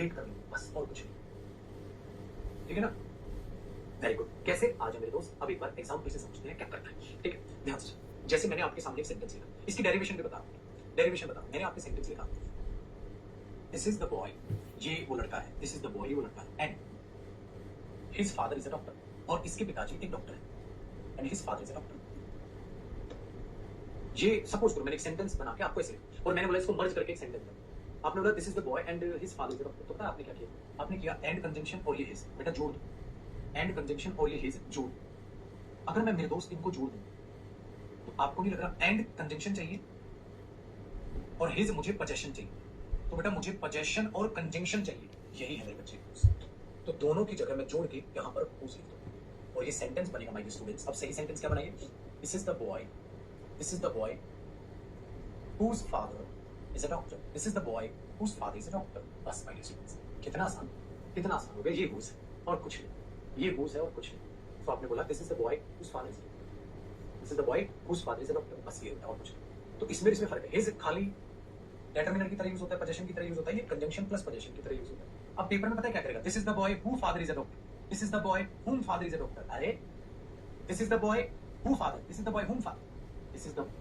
Relate कर लूं, बस और कुछ नहीं। ठीक है ना? Very good. कैसे? आज मेरे दोस्त अब एक बार एग्जाम्पल से समझते हैं क्या करना है। ठीक है, ध्यान से। जैसे मैंने आपके सामने एक सेंटेंस लिखा, इसकी डेरिवेशन भी बता रहा हूं। डेरिवेशन बता, मैंने आपके सेंटेंस लिखा, दिस इज द बॉय, ये वो लड़का है, दिस इज द बॉय, ये वो लड़का है, and his father is a doctor, और इसके पिताजी एक डॉक्टर है, and his father is a doctor. ये सपोज करो मैंने एक सेंटेंस बना के आपको ऐसे, और मैंने बोला इसको मर्ज करके एक सेंटेंस बना। आपने बोला this is the boy and his father is a doctor, तो पता आपने क्या किया? आपने किया एंड कंजंक्शन और ये हिज, बेटा जोड़ दो, एंड कंजंक्शन और ये हिज जोड़। अगर मैं मेरे दोस्त इनको जोड़ दूं तो आपको नहीं लग रहा एंड कंजंक्शन चाहिए और हिज मुझे पोजेशन चाहिए, तो बेटा मुझे पोजेशन और कंजंक्शन चाहिए, यही है मेरे बच्चे। तो दोनों की जगह मैं जोड़ के यहाँ पर हुज लिख दूं, और ये सेंटेंस बनेगा माय स्टूडेंट्स। अब सही सेंटेंस क्या बनाइए? This is the boy, this is the boy whose father is a doctor, this is the boy whose father is a doctor। बस माय स्टूडेंट्स, कितना आसान, कितना आसान हो गया। ये हुज और कुछ नहीं, ये हुज है और कुछ नहीं। तो आपने बोला this is the boy whose father is a doctor, this is the boy whose father is a doctor, बस ये होता है और कुछ नहीं। तो इसमें फर्क है। हिज खाली डेटर्मिनर की तरह यूज होता है, पोजेशन की तरह यूज होता है, ये कंजंक्शन प्लस पोजेशन की तरह यूज होता है। अब पेपर में पता है क्या करेगा? This is the boy who father is a doctor, this is the boy whom father is a doctor। अरे this is the boy who father, this is the boy whom father, this is the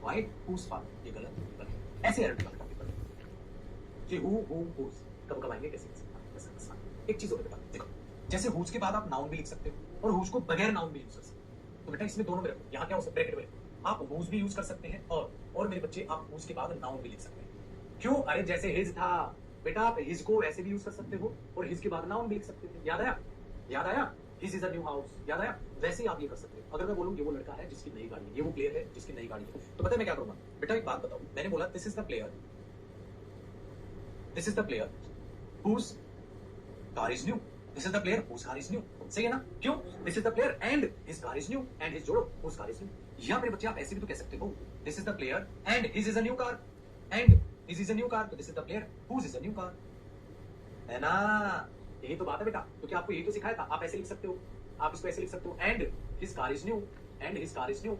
why whose father, ये गलत है। ऐसे error निकालता paper में कि who whom whose कब कब आएंगे, कैसे कैसे। बस बस एक चीज और बेटा देखो, जैसे whose के बाद आप नाउन भी लिख सकते हो और whose को बगैर नाउन भी यूज कर सकते हो। तो बेटा इसमें दोनों में रखो, यहाँ क्या हो सकता है ब्रैकेट में आप whose भी यूज कर सकते हैं, और मेरे बच्चे आप whose के बाद नाउन भी लिख सकते हैं। क्यों? अरे जैसे his था बेटा, आप his को ऐसे भी यूज कर सकते हो और his के बाद नाउन भी लिख सकते हो। याद आया? याद आया? His is a new house, याद आया? वैसे ही आप ये कर सकते हो। अगर मैं बोलूं ये वो लड़का है जिसकी नई गाड़ी है, ये वो प्लेयर है जिसकी नई गाड़ी है, तो पता है मैं क्या करूंगा? बेटा एक बात बताओ, मैंने बोला this is the player, this is the player whose car is new, this is the player whose car is new। सही है ना? क्यों? This is the player and his car is new, and his जोड़ो whose car is new। या मेरे बच्चे आप ऐसे भी तो कह सकते हो, this is the player and his is a new car, and his is a new car, तो this is the player whose is a new car। है ना? यही तो बात है बेटा। तो क्या आपको यही तो सिखाया था? आप ऐसे लिख सकते हो, आप इसको ऐसे लिख सकते हो, and his car is new, and his car is new,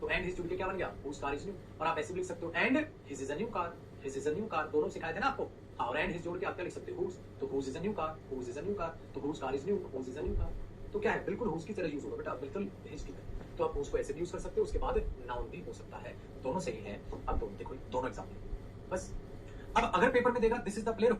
तो एंड हिज जुड़ के क्या बन गया? Whose car is new. और आप ऐसे भी लिख सकते हो, and his is a new car, his is a new car, दोनों सिखाए थे ना आपको। हाँ, और एंड हिज जोड़ के आप क्या लिख सकते हो? हुज, तो whose is a new car, whose is a new car, तो हुज कार इज न्यू, तो whose is a new car. तो क्या है? बिल्कुल हुज की तरह यूज होगा बेटा, बिल्कुल हिज की तरह। तो आप हुज को ऐसे भी यूज कर सकते हो, उसके बाद नाउन भी हो सकता है, दोनों सही है। अब दोनों देखो, दोनों एग्जाम्पल बस। अब अगर पेपर में देगा this is the player,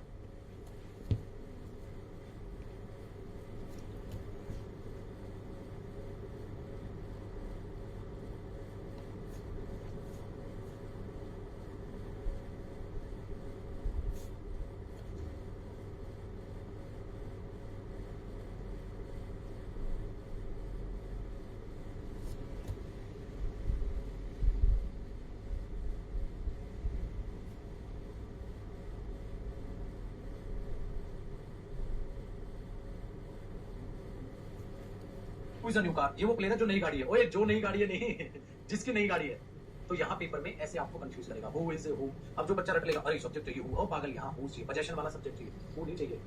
who is a new car, ये वो प्लेयर है जो नई गाड़ी है। ओए जो नई गाड़ी है नहीं जिसकी नई गाड़ी है। तो यहाँ पेपर में ऐसे आपको कंफ्यूज करेगा, हु इज हु। अब जो बच्चा रट लेगा, अरे सब्जेक्ट चाहिए हु, ओ पागल यहाँ हु चाहिए, पोजीशन वाला सब्जेक्ट चाहिए, हु नहीं चाहिए।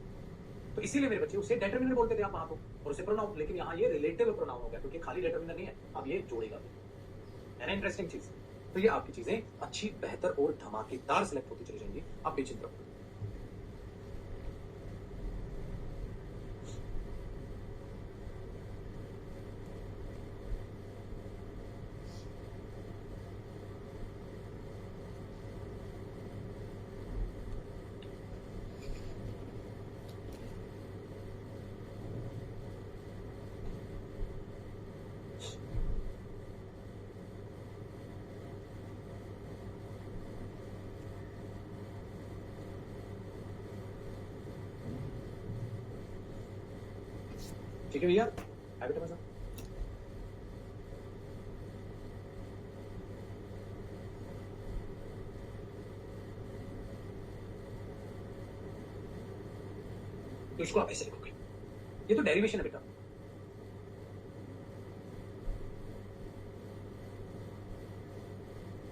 तो इसीलिए मेरे बच्चे उसे डेटरमिनर बोलते थे आप वहां को, और उसे प्रोनाउन, लेकिन यहाँ ये रिलेटिव प्रोनाउन हो गया क्योंकि खाली डेटरमिनर नहीं है, अब ये जोड़ेगा भी। है ना इंटरेस्टिंग चीज? तो ये आपकी चीजें अच्छी, बेहतर और धमाकेदार सिलेक्ट होती चली जाएंगी, आप बेचिंत रहो। ठीक है भैया, है बेटा मजा? तो इसको आप ऐसे लिखोगे, ये तो डेरिवेशन है बेटा।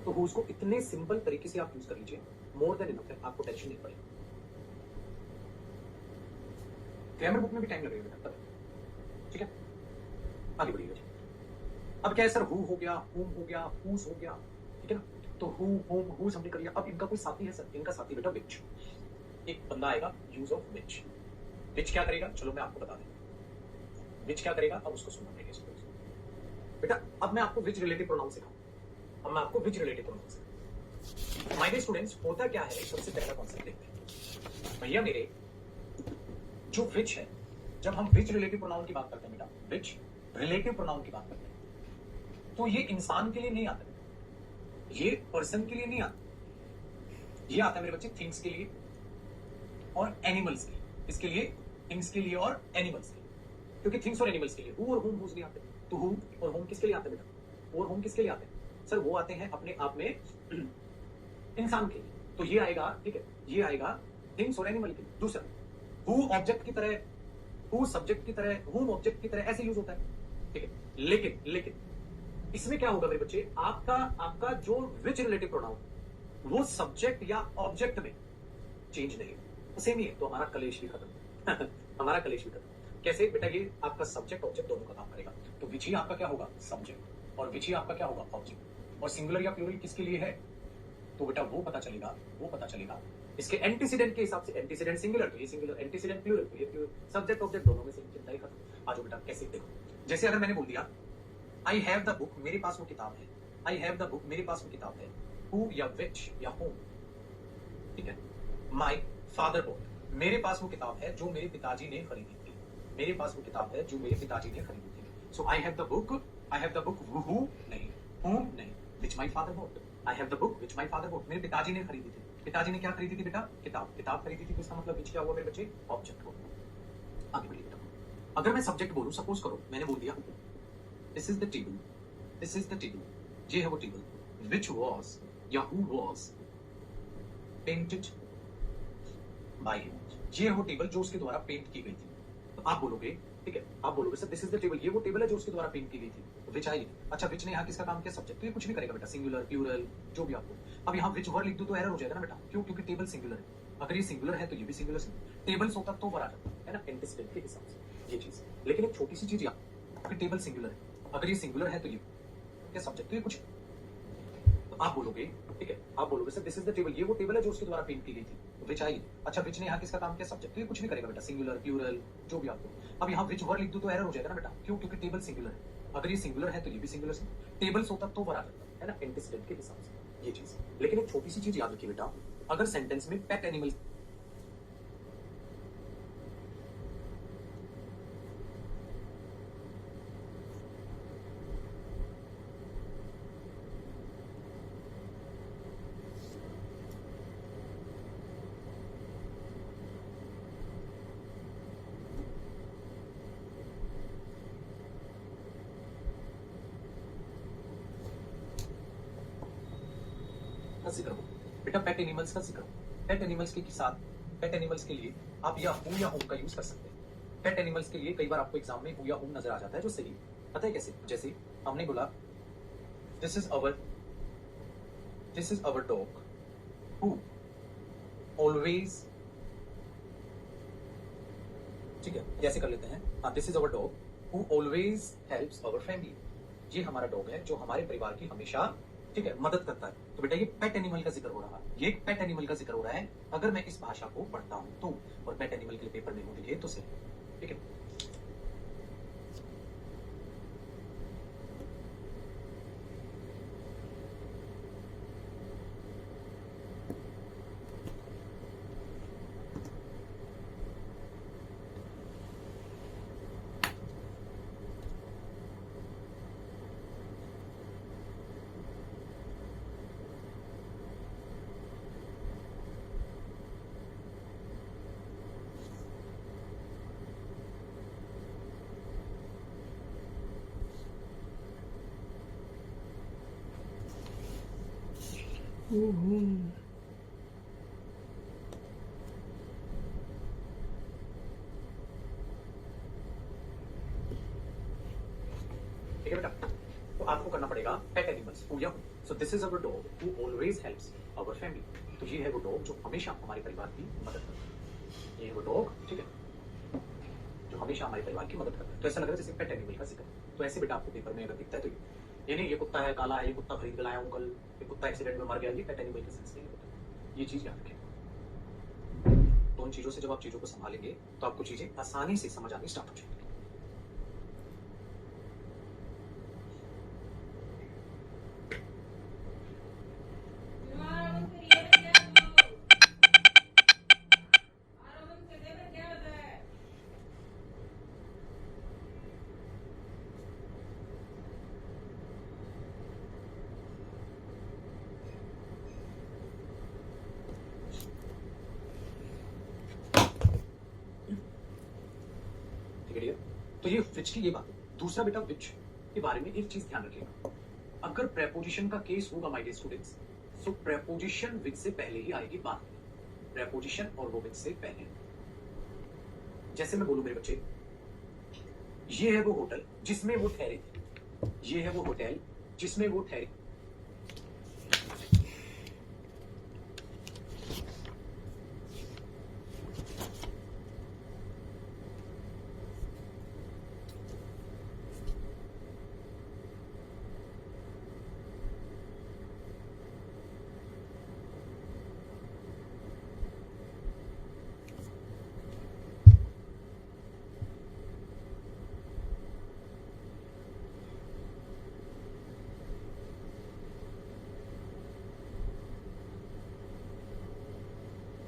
तो whose को इतने सिंपल तरीके से आप यूज कर लीजिए, मोर देन इनफ है, आपको टेंशन नहीं पड़ेगी। ग्रामर बुक में भी टाइम लगेगा बेटा, पता है, ठीक है, आगे बढ़िएगा जी। अब क्या है सर, हु हो गया, हुम हो गया, हुस हो गया, ठीक है ना, तो हु हुम हुस हमने कर लिया। अब इनका कोई साथी है सर, इनका साथी बेटा विच, एक बंदा आएगा यूज ऑफ विच। विच क्या करेगा, चलो मैं आपको बता दें विच क्या करेगा, अब उसको सुनना पड़ेगा बेटा। अब मैं आपको विच रिलेटिव प्रोनाउन सिखाऊं, अब मैं आपको विच रिलेटिव प्रोनाउन सिखाऊं। माय डियर स्टूडेंट्स, होता क्या है, सबसे पहला कॉन्सेप्ट देखते हैं भैया मेरे, जो विच है, जब हम विच रिलेटिव प्रोनाउन की बात करते हैं बेटा, विच रिलेटिव प्रोनाउन की बात करते हैं, तो ये इंसान के लिए नहीं आता, ये पर्सन के लिए नहीं आता, ये आता है मेरे बच्चे थिंग्स के लिए और एनिमल्स के लिए। इसके लिए थिंग्स के लिए और एनिमल्स के लिए, क्योंकि थिंग्स और एनिमल्स के लिए हु और हुम हुज नहीं आते। तो हु और हुम किसके लिए आते हैं बेटा, और हुम किसके लिए आते हैं सर, वो आते हैं अपने आप में इंसान के लिए। तो ये आएगा, ठीक है, ये आएगा थिंग्स और एनिमल के लिए। दूसरा, हु ऑब्जेक्ट की तरह, हु सब्जेक्ट की तरह, हुम ऑब्जेक्ट की तरह ऐसे यूज होता है, ठीक है। लेकिन इसमें क्या होगा मेरे बच्चे, आपका जो विच रिलेटिव प्रोनाउन वो सब्जेक्ट या ऑब्जेक्ट में चेंज नहीं है, सेम ही है, तो हमारा कलेश भी खत्म हमारा कलेश भी खत्म। कैसे बेटा, ये आपका सब्जेक्ट ऑब्जेक्ट दोनों का काम करेगा, तो विच ही आपका क्या होगा, सब्जेक्ट, और विच ही आपका क्या होगा, ऑब्जेक्ट। और सिंगुलर या प्लूरल किसके लिए है, तो बेटा वो पता चलेगा इसके एंटीसीडेंट के हिसाब से। एंटीसीडेंट सिंगुलर तो ये सिंगुलर, एंटीसीडेंट प्लूरल तो ये प्लूरल, सब्जेक्ट ऑब्जेक्ट दोनों में से चिंता ही खत्म। आज बेटा कैसे देखो, जैसे अगर मैंने बोल दिया आई हैव द बुक, मेरे पास वो किताब है, आई हैव द बुक, मेरे पास वो किताब है, हु या विच या होम, ठीक है। माय फादर बोट, मेरे पास वो किताब है जो मेरे पिताजी ने खरीदी थी, मेरे पास वो किताब है जो मेरे पिताजी ने खरीदी थी। So I have the book, who नहीं, होम नहीं, which my father bought, I have the book which my father bought, मेरे पिताजी ने खरीदी थी। पिताजी ने क्या खरीदी थी बेटा, किताब खरीदी थी, तो इसका मतलब विच क्या हुआ मेरे बच्चे, ऑब्जेक्ट हो। आगे बढ़िए बेटा, अगर मैं सब्जेक्ट बोलूं, सपोज करो मैंने बोल दिया this is the table, this is the table, ये है वो टेबल, विच वॉज या who was painted by him, ये है वो टेबल जो उसके द्वारा पेंट की गई थी। तो आप बोलोगे, ठीक है, आप बोलोगे sir this is the table, ये वो टेबल है जो उसके द्वारा पेंट की गई थी, तो विच आई। अच्छा, विच ने यहाँ किसका काम किया, सब्जेक्ट, तो ये कुछ भी करेगा बेटा, सिंगुलर प्लूरल जो भी आपको। अब यहाँ विच वर्ड लिख दो तो एरर हो जाएगा ना बेटा, क्यों, क्योंकि टेबल सिंगुलर है, अगर ये सिंगुलर है तो ये भी सिंगुलर, टेबल्स होता तो ऊपर आ जाता है ना, एंटीसीडेंट के हिसाब से ये चीज। लेकिन एक छोटी सी चीज यहाँ, टेबल सिंगुलर है, अगर ये सिंगुलर है तो ये क्या सब्जेक्ट, तो ये कुछ, तो आप बोलोगे, ठीक है, आप बोलोगे sir this is the table, ये वो टेबल है जो उसके द्वारा पेंट की गई थी, तो विच आई। अच्छा, विच ने यहाँ किसका काम किया, सब्जेक्ट, तो ये कुछ भी करेगा बेटा, सिंगुलर प्लूरल जो भी आपको। अब यहाँ विच वर्ड लिख दो तो एरर हो जाएगा ना बेटा, क्यों, क्योंकि टेबल सिंगुलर है, अगर ये सिंगुलर है तो ये भी सिंगुलर, टेबल्स होता तो ऊपर आ जाता है ना, एंटीसीडेंट के हिसाब से ये चीज। लेकिन एक छोटी सी चीज याद रखिए बेटा, अगर सेंटेंस में पेट एनिमल, का जिक्र हो बेटा, पेट एनिमल्स का जिक्र हो, पेट एनिमल्स के साथ, पेट एनिमल्स के लिए आप या हु या होम का यूज कर सकते हैं। पेट एनिमल्स के लिए कई बार आपको एग्जाम में हु या होम नजर आ जाता है, जो सही है, पता है कैसे, जैसे हमने बोला this is our dog who always, ठीक है, कैसे कर लेते हैं, हाँ, this is our dog who always helps our family, ये हमारा डॉग है जो हमारे परिवार की हमेशा, ठीक है, मदद करता है। तो बेटा ये पेट एनिमल का जिक्र हो रहा है, ये पेट एनिमल का जिक्र हो रहा है अगर मैं इस भाषा को पढ़ता हूं तो, और पेट एनिमल के लिए पेपर में हूं लिखे तो सही, ठीक है। ठीक है बेटा, तो आपको करना पड़ेगा पेट एनिमल्स हु या सो this is our dog who always helps our family. तो ये है वो डॉग जो हमेशा हमारे परिवार की मदद करता है। ये है वो डॉग, ठीक है, जो हमेशा हमारे परिवार की मदद करता है। तो ऐसा लग रहा है जैसे पेट एनिमल का जिक्र। तो ऐसे बेटा आपको पेपर में अगर दिखता है तो ये नहीं, ये कुत्ता है काला है, ये कुत्ता खरीद के लाया हूं कल, ये कुत्ता एक्सीडेंट में मर गया, ये पेट एनिमल के सेंस नहीं होता। ये चीज याद रखें। तो उन चीजों से जब आप चीजों को संभालेंगे तो आपको चीजें आसानी से समझ आनी स्टार्ट हो जाएंगी। तो ये विच की ये बात है। दूसरा बेटा विच के बारे में एक चीज ध्यान रखिएगा, अगर प्रेपोजिशन का केस होगा my dear students, so preposition which से पहले ही आएगी बात। प्रेपोजिशन और वो विच से पहले। जैसे मैं बोलूं मेरे बच्चे, ये है वो होटल जिसमें वो ठहरे, ये है वो होटल जिसमें वो ठहरे।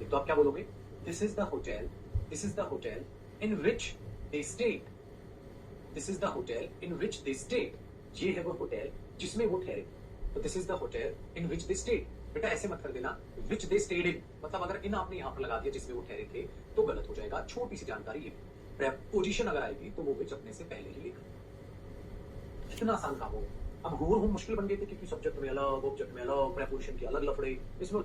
तो आप क्या बोलोगे? This is the hotel, this is the hotel in which they stayed, this is the hotel in which they stayed. ये है वो होटल जिसमें वो ठहरे। तो this is the hotel in which they stayed. बेटा ऐसे मत कर देना विच दे स्टेड इन, मतलब अगर इन आपने यहां पर लगा दिया जिसमें वो ठहरे थे तो गलत हो जाएगा। छोटी सी जानकारी ये, प्रेपोजिशन अगर आएगी तो वो विच अपने से पहले ही लिखा। कितना आसान काम हो। अब गोर हो मुश्किल बन गए थे क्योंकि सब्जेक्ट में अलग, ऑब्जेक्ट में अलग, प्रेपोजिशन के अलग लफड़े, इसमें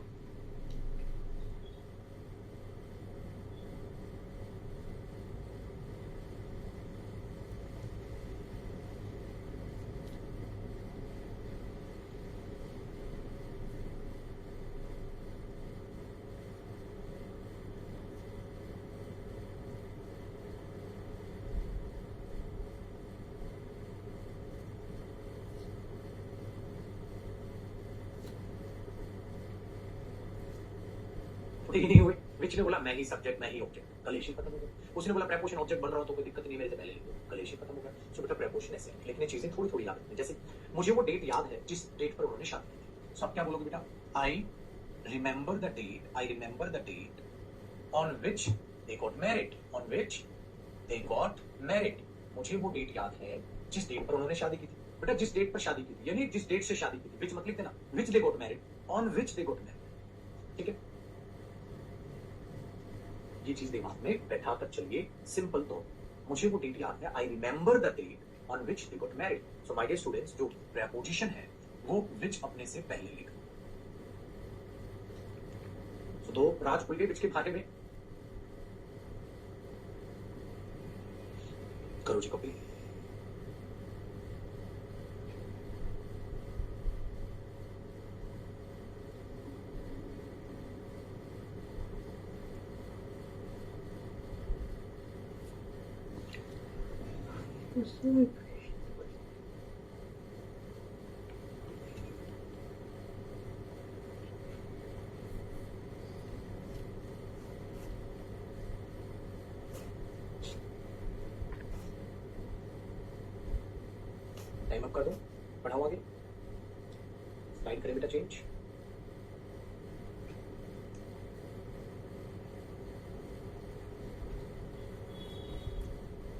ही नहीं हुए। विच ने बोला मैं ही सब्जेक्ट मैं ही ऑब्जेक्ट, कलेश ही खत्म हो गया। उसने बोला प्रेपोजिशन ऑब्जेक्ट बन रहा हो तो कोई दिक्कत नहीं, मेरे से पहले लिख दो, कलेश ही खत्म हो गया। सो बेटा प्रेपोजिशन ऐसे है, लेकिन चीजें थोड़ी थोड़ी याद रखनी। जैसे मुझे वो डेट याद है जिस डेट पर उन्होंने शादी की थी। सो आप क्या बोलोगे बेटा? I remember the date, I remember the date on which they got married, on which they got married. मुझे वो डेट याद है जिस डेट पर उन्होंने शादी की थी। बेटा जिस डेट पर शादी की थी, यानी जिस डेट से शादी की थी, विच मत लिख देना, which they got married, on which they got married. ठीक है, ये चीज दिमाग में बैठा कर चलिए। सिंपल तो मुझे वो डेट याद है, I remember the date on which they got married. So my dear students, जो प्रेपोजिशन है वो विच अपने से पहले लिखना। सो दो राज खुल गए विच के बारे में। करो जी कॉपी। टाइम अप कर दो, बढ़ाओ आगे, स्लाइड करें बेटा चेंज।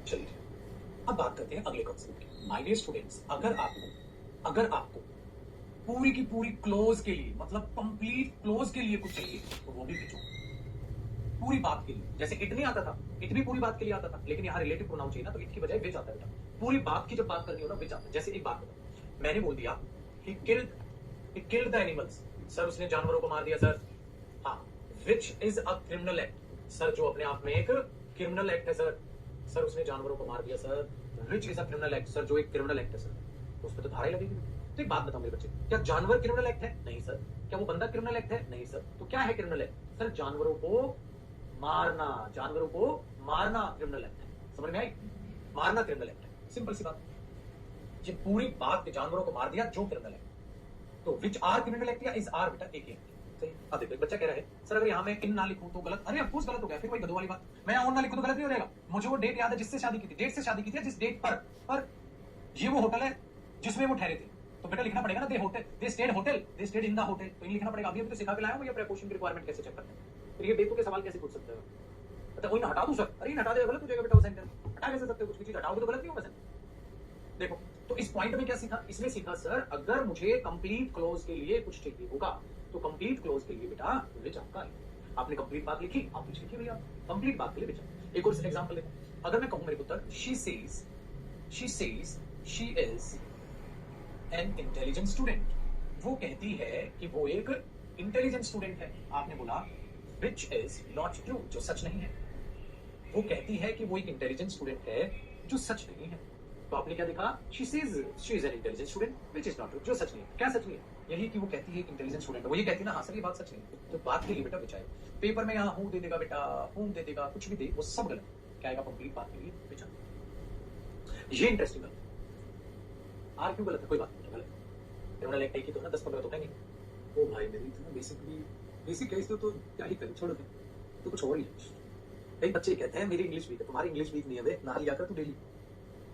चलिए अब बात करते हैं अगले कॉन्सेप्ट की। माय डियर स्टूडेंट्स, अगर आपको पूरी की पूरी क्लोज के लिए, मतलब कंप्लीट क्लोज के लिए कुछ चाहिए तो वो भी भेजो। पूरी बात के लिए, जैसे इट नहीं आता था, इट भी पूरी बात के लिए आता था, लेकिन यहाँ रिलेटिव प्रोनाउन चाहिए ना, तो इट की बजाय विच आता है बेटा। पूरी बात की जब बात करनी हो ना, विच आता है। जैसे एक बात बताओ, मैंने बोल दिया he killed the animals, sir उसने जानवरों को मार दिया सर। हाँ, which is a criminal act, sir जो अपने आप में एक क्रिमिनल एक्ट है सर। सर उसने जानवरों को मार दिया sir, which is a criminal act, sir जो एक क्रिमिनल एक्ट है सर। तो उस पर तो धारा ही लगेगी। तो एक बात बताओ मेरे बच्चे, क्या जानवर क्रिमिनल एक्ट है? नहीं सर। क्या वो बंदा क्रिमिनल एक्ट है? नहीं सर। तो क्या है क्रिमिनल एक्ट? सर जानवरों को मारना, जानवरों को मारना क्रिमिनल एक्ट है। समझ में आई? मारना क्रिमिनल एक्ट है, सिंपल सी बात। ये पूरी बात जानवरों को मार दिया जो क्रिमिनल है। तो विच आर क्रिमिनल एक्ट या इज आर, बेटा एक ही है। सही। अब देखो एक बच्चा कह रहा है सर अगर यहाँ मैं इन ना लिखूं तो गलत। अरे ऑफकोर्स गलत हो गया, फिर वही गधों वाली बात। मैं ऑन ना लिखूं तो गलत नहीं हो जाएगा। मुझे वो डेट याद है जिससे शादी की थी, डेट से शादी की थी, जिस डेट पर ये वो होटल है जिसमें वो ठहरे थे, तो बेटा लिखना पड़ेगा ना they hotel, they stayed hotel, they stayed in the hotel, तो लिखना पड़ेगा। अभी तो सिखा के लाया हूं ये प्रीपोजिशन की रिक्वायरमेंट कैसे चेक करते हैं। फिर ये बेतु के सवाल कैसे पूछ सकते हो? अच्छा कोई ना हटा दूं सर, अरे हटा दे गलत हो जाएगा बेटा वो सेंटेंस। हटा कैसे सकते हो? कुछ भी चीज हटाओगे तो गलत नहीं होगा सर। देखो तो इस पॉइंट में क्या सीखा? इसमें सीखा सर अगर मुझे कंप्लीट क्लोज के लिए कुछ चाहिए होगा तो कंप्लीट क्लोज के लिए बेटा विच आपका है। आपने कंप्लीट बात लिखी, आप विच लिखिए भैया, कंप्लीट बात के लिए विच। एक और एग्जांपल देखो, अगर मैं कहूं मेरे पुत्र she says she is an intelligent student, वो कहती है कि वो एक इंटेलिजेंट स्टूडेंट है। आपने बोला विच इज नॉट ट्रू, जो सच नहीं है। वो कहती है कि वो एक इंटेलिजेंट स्टूडेंट है जो सच नहीं है। तो आपने क्या देखा? She says she is an intelligent student which is not true, जो सच नहीं है। क्या सच नहीं है? यही कि वो कहती है इंटेलिजेंट स्टूडेंट है। वो ये कहती है ना हाँ सर ये बात सच नहीं है। तो बात के लिए बेटा विचार, पेपर में यहाँ हूं दे देगा बेटा, हूं दे देगा, कुछ भी दे, वो सब गलत। क्या आएगा? कंप्लीट बात के लिए विचार। ये इंटरेस्टिंग है। आर क्यों गलत है? कोई बात नहीं गलत। क्रिमिनल एक्ट की तो ना 10-15 तो कहेंगे। ओ भाई मेरी तो बेसिक केस तो क्या ही करें, छोड़ दे तो कुछ और ही है। कई बच्चे कहते हैं मेरी इंग्लिश वीक है, तुम्हारी इंग्लिश वीक नहीं है बे, नहा लिया कर तू डेली।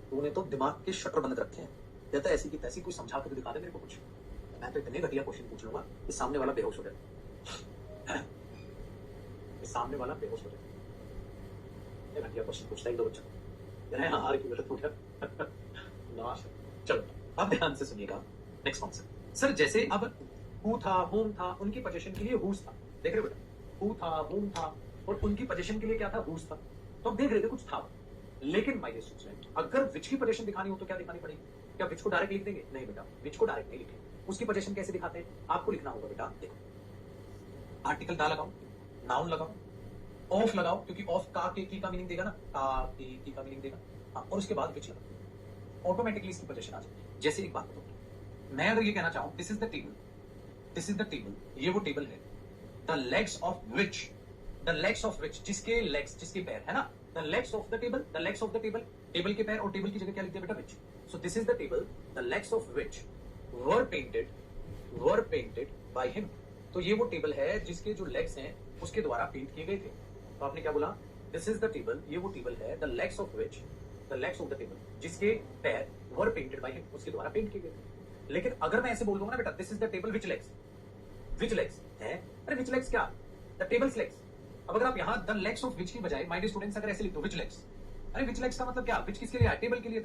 तूने तो दिमाग के शटर बंद रखे हैं। कहता है ऐसी की तैसी, कोई समझा कर दिखा दे मेरे को कुछ। मैं तो इतने घटिया क्वेश्चन पूछ लूंगा कि सामने वाला बेहोश हो जाए। सामने वाला बेहोश हो जाए। घटिया क्वेश्चन पूछता है एक दो बच्चा, कह रहे हैं हार की गलत हो गया। नाश। चलो अब ध्यान से सुनिएगा नेक्स्ट कॉन्सेप्ट। सर जैसे अब हु था, होम था, उनकी पोजीशन के लिए हुज था। देख रहे हो बेटा, हु था, होम था और उनकी पोजीशन के लिए क्या था? हुज था। तो अब देख रहे थे कुछ था, लेकिन माय डियर स्टूडेंट अगर विच की पोजीशन दिखानी हो तो क्या दिखानी पड़ेगी? क्या विच को डायरेक्ट लिख देंगे? नहीं बेटा, विच को डायरेक्ट नहीं लिखेंगे। उसकी पोजीशन कैसे दिखाते हैं? आपको लिखना होगा बेटा, देखो आर्टिकल दा लगाओ, नाउन लगाओ, ऑफ लगाओ क्योंकि ऑफ का की का मीनिंग देगा ना, का की का मीनिंग देगा। हाँ, और उसके बाद विच लगाओ, ऑटोमेटिकली इसकी पोजीशन आ जाएगी। जैसे एक बात बताओ, मैं अगर ये कहना चाहूं this is the table, this is the table, ये वो टेबल है, द लेग्स ऑफ विच, जिसके लेग्स, जिसके पैर है ना, the legs of the table, the legs of the table, table के पैर, और टेबल की जगह क्या लिखते हैं बेटा? Which. So this is the table, the legs of which were painted by him. तो ये वो टेबल है जिसके जो लेग्स हैं उसके द्वारा पेंट किए गए थे। तो आपने क्या बोला? दिस इज द टेबल, ये वो टेबल है, the legs of which, the legs of the table, जिसके पैर वर पेंटेड बाय हिम, उसके द्वारा पेंट किए गए थे। लेकिन अगर मैं ऐसे बोल दूंगा ना बेटा, this is the table which legs है, अरे विच लेग्स क्या? The tables legs. अब अगर आप यहाँ द लेग्स ऑफ विच की बजाय माय डियर स्टूडेंट्स अगर ऐसे लिख दो विच लेग्स, अरे विच लेग्स का मतलब क्या? विच किसके लिए है? टेबल के लिए।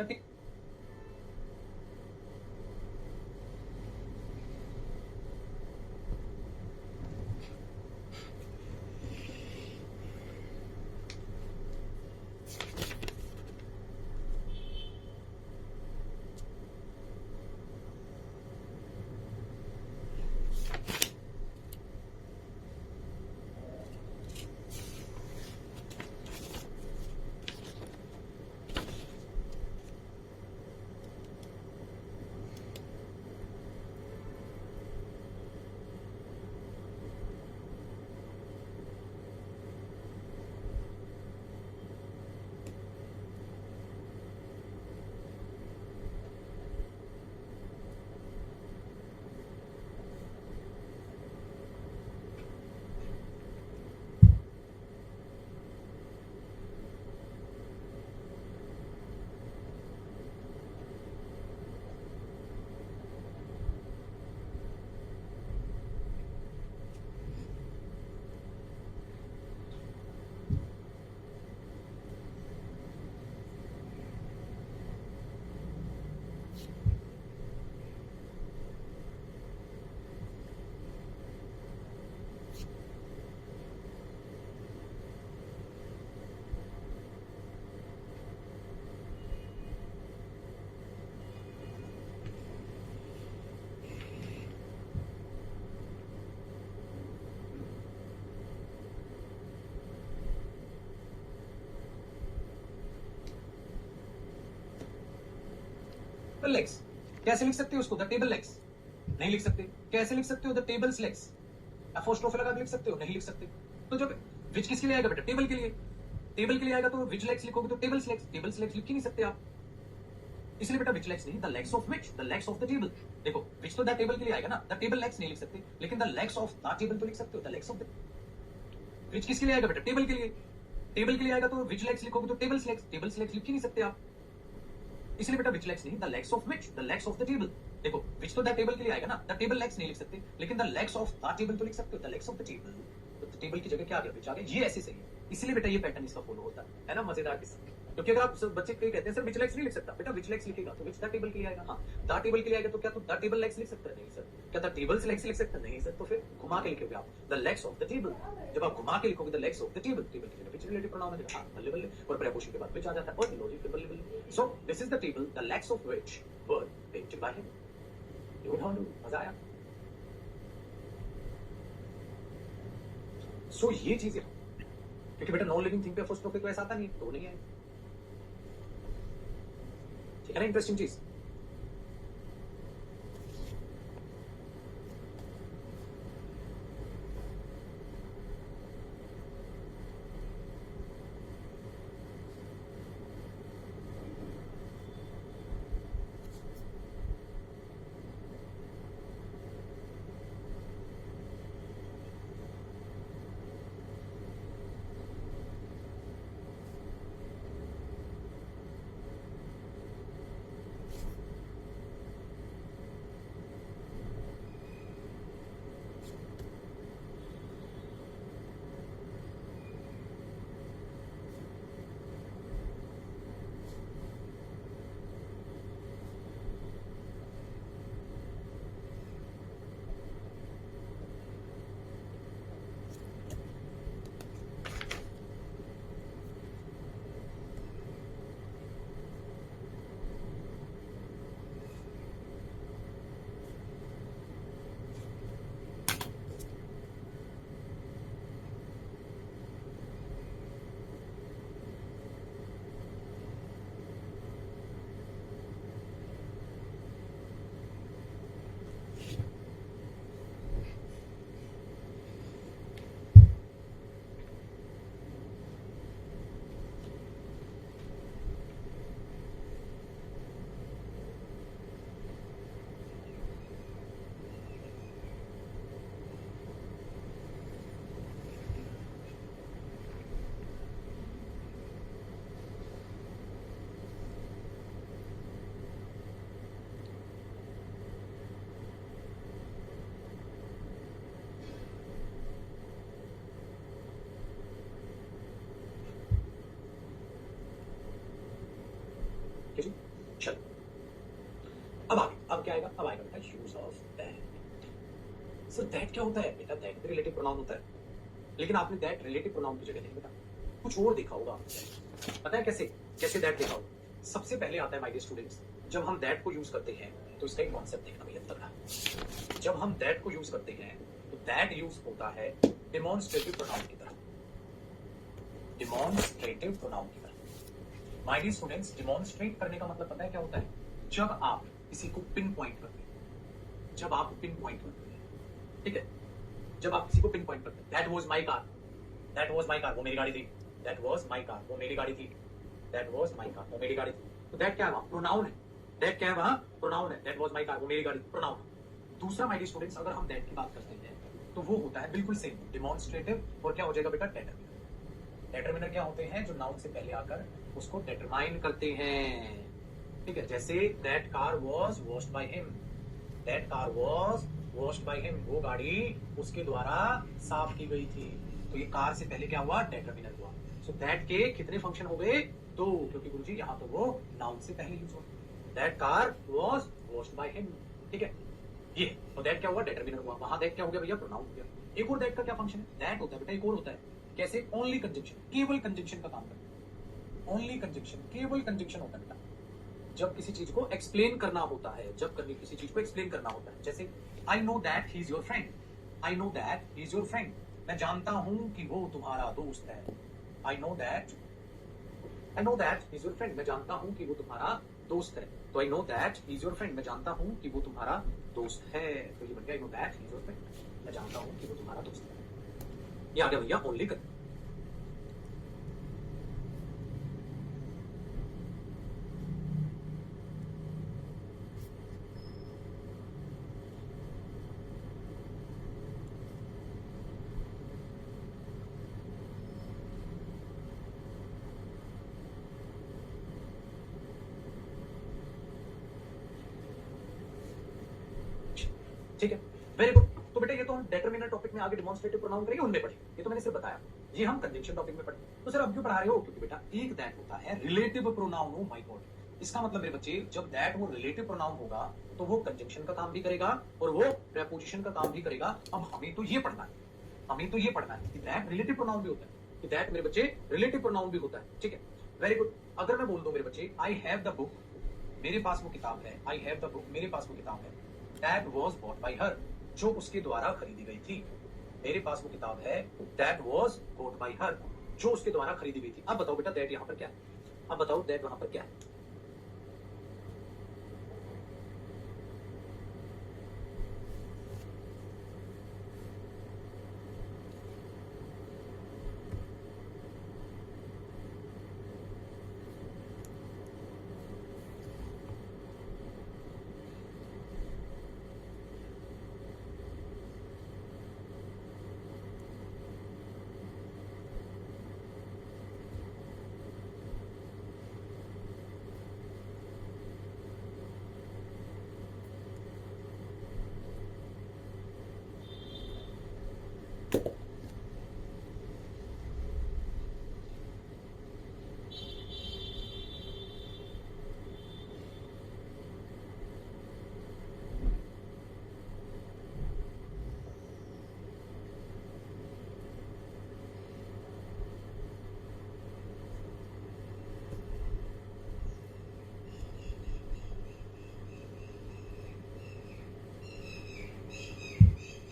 लेग्स कैसे लिख सकते हो उसको? द टेबल लेग्स, नहीं लिख सकते। कैसे लिख सकते हो? द टेबल्स लेग्स, अपोस्ट्रोफ लगा के लिख सकते हो? नहीं लिख सकते। तो जब विच किसके लिए आएगा बेटा? टेबल के लिए। टेबल के लिए आएगा तो विच लेग्स लिखोगे तो टेबल्स लेग्स, टेबल्स लेग्स लिख ही नहीं सकते आप, इसलिए बेटा विच लेग्स नहीं, the legs of which, the legs of the table. देखो विच तो द टेबल के लिए आएगा ना, द टेबल लेग्स नहीं लिख सकते, लेकिन the legs of the table तो लिख सकते हो, द लेग्स ऑफ द। विच किसके लिए आएगा बेटा? टेबल के लिए। टेबल के लिए आएगा तो विच लेग्स लिखोगे तो टेबल्स लेग्स, टेबल्स लेग्स लिख ही नहीं सकते आप, इसलिए बेटा विच लेग्स नहीं, the legs of which, the legs of the table. देखो विच तो द टेबल के लिए आएगा ना, द टेबल लेग्स नहीं लिख सकते, लेकिन the legs of the table तो लिख सकते हो, the legs of the table. तो टेबल की जगह क्या आ गया? विच आ गया, ये ऐसे सही है, इसलिए बेटा ये पैटर्न इसका फॉलो होता है ना, मजेदार किस्सा। क्योंकि अगर आप बच्चे कई कहते हैं सर विच लेग्स नहीं लिख सकता, बेटा विच लेग्स लिखेगा तो विच द टेबल के लिए आएगा। हाँ, द टेबल के लिए आएगा तो क्या तू द टेबल लेग्स लिख सकता है? नहीं सर। क्या द टेबल्स लेग्स लिख सकता है? नहीं सर। तो फिर घुमा के लिखोगे आप the legs of the table. जब आप घुमा के लिखोगे the legs of the table, table की जगह विच रिलेटिव प्रोनाउन है, हां बल्ले बल्ले, और प्रीपोजिशन के बाद विच आ जाता है, और लॉजिक फिर बल्ले बल्ले। सो this is the table, the legs of which were painted by him. You how do, मजा आया? सो ये चीजें, क्योंकि बेटा नॉन लिविंग थिंग पे फर्स्ट टॉपिक तो ऐसा आता नहीं, तो नहीं है, ठीक है ना? इंटरेस्टिंग चीज। ठीक है, चलो अब आगे, अब क्या आएगा? अब आएगा बेटा use of that. Sir that क्या होता है बेटा? दैट भी रिलेटिव प्रोनाउन होता है, लेकिन आपने दैट रिलेटिव प्रोनाउन की जगह नहीं बेटा कुछ और देखा होगा। पता है कैसे? कैसे दैट देखा होगा? सबसे पहले आता है माय डियर स्टूडेंट्स, जब हम दैट को यूज करते हैं तो इसका एक कॉन्सेप्ट देखना भैया तगड़ा। जब हम दैट को यूज करते हैं तो दैट यूज होता है डेमोन्स्ट्रेटिव प्रोनाउन की तरह, डेमोन्स्ट्रेटिव प्रोनाउन की तरह। माय डियर स्टूडेंट्स, डेमोन्स्ट्रेट करने का मतलब पता है क्या होता है? जब आप किसी को पिन पॉइंट करते हैं, जब आप पिन पॉइंट करते हैं, ठीक है, जब आप किसी को पिन पॉइंट करते हैं, that was my car, that was my car, वो मेरी गाड़ी थी, दैट वाज माय कार, वो मेरी गाड़ी थी, दैट वाज माय कार, वो मेरी गाड़ी थी। तो दैट क्या है? वहां प्रोनाउन है। दैट क्या है? वहां प्रोनाउन है। दैट वाज माय कार, वो मेरी गाड़ी, प्रोनाउन। दूसरा माय डियर स्टूडेंट्स, अगर हम दैट की बात करते हैं तो वो होता है बिल्कुल सेम डेमोन्स्ट्रेटिव, और क्या हो जाएगा बेटा? डेटरमिनर। डेटरमिनर क्या होते हैं? जो नाउन से पहले आकर उसको डेटरमाइन करते हैं, ठीक है। जैसे that car was washed by him, that car was washed by him, वो गाड़ी उसके द्वारा साफ की गई थी। तो ये कार से पहले क्या हुआ? डेटरमिनर हुआ। सो दैट के कितने फंक्शन हो गए? 2, क्योंकि गुरुजी यहाँ तो वो नाउन से पहले यूज हुआ। That car was washed by him, ठीक है, ये। तो दैट क्या हुआ? डेटरमिनर हुआ। वहां दैट क्या हो गया भैया? प्रोनाउन हो गया। एक और दैट का क्या फंक्शन है? दैट होता है बेटा एक और होता है, कैसे? ओनली कंजंक्शन, केवल कंजंक्शन का काम करता है। ओनली कंजंक्शन, केवल कंजंक्शन होता है बेटा जब किसी चीज को एक्सप्लेन करना होता है, जब किसी चीज को एक्सप्लेन करना होता है। जैसे I know that he is your friend, I know that he is your friend, मैं जानता हूं कि वो तुम्हारा दोस्त है। I know that he is your friend, मैं जानता हूं कि वो तुम्हारा दोस्त है, तो I know that he is your friend, मैं जानता हूं कि वो तुम्हारा दोस्त है, तो ये बन गया I know that he is your friend, मैं जानता हूं कि वो तुम्हारा दोस्त है। ये आ गया भैया ओनली कर। ठीक है, वेरी गुड। तो बेटा ये तो हम डेटरमिनर टॉपिक में आगे डेमोन्स्ट्रेटिव प्रोनाउन करेंगे उनमें पढ़े, ये तो मैंने सिर्फ बताया। ये हम कंजंक्शन टॉपिक में पढ़े। तो सर अब क्यों पढ़ा रहे हो? क्योंकि बेटा एक दैट होता है relative pronoun. Oh my God, इसका मतलब मेरे बच्चे जब दैट वो रिलेटिव प्रोनाउन होगा तो वो कंजंक्शन का काम भी करेगा और वो प्रीपोजिशन का काम भी करेगा। अब हमें तो ये पढ़ना है, हमें तो ये पढ़ना है कि दैट रिलेटिव प्रोनाउन भी होता है, कि दैट मेरे बच्चे रिलेटिव प्रोनाउन भी होता है। ठीक है, वेरी गुड। अगर मैं बोल दूं मेरे बच्चे आई हैव द बुक, मेरे पास वो किताब है, आई हैव द बुक, मेरे पास वो किताब है, दैट वाज बॉट बाय हर, जो उसके द्वारा खरीदी गई थी। मेरे पास वो किताब है, दैट वाज बॉट बाय हर, जो उसके द्वारा खरीदी गई थी। अब बताओ बेटा दैट यहां पर क्या है? अब बताओ दैट वहां पर क्या है?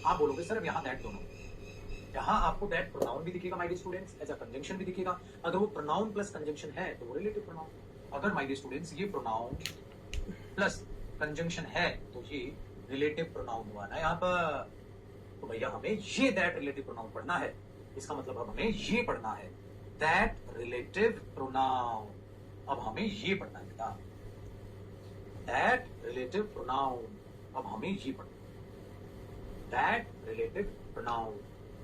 आप बोलोगे सर अब यहाँ दैट दोनों, यहाँ आपको दैट प्रोनाउन भी दिखेगा my dear students, as a conjunction भी दिखेगा। अगर वो प्रोनाउन प्लस कंजंक्शन है तो वो रिलेटिव प्रोनाउन। अगर माय डियर स्टूडेंट्स ये प्रोनाउन प्लस कंजंक्शन है तो ये रिलेटिव प्रोनाउन हुआ ना यहाँ पर। तो भैया हमें ये दैट रिलेटिव प्रोनाउन पढ़ना है। इसका मतलब अब हमें ये पढ़ना है दैट रिलेटिव प्रोनाउन। अब हमें ये पढ़ना है बेटा दैट रिलेटिव प्रोनाउन। अब हमें ये पढ़ना दैट रिलेटिव प्रोनाउन।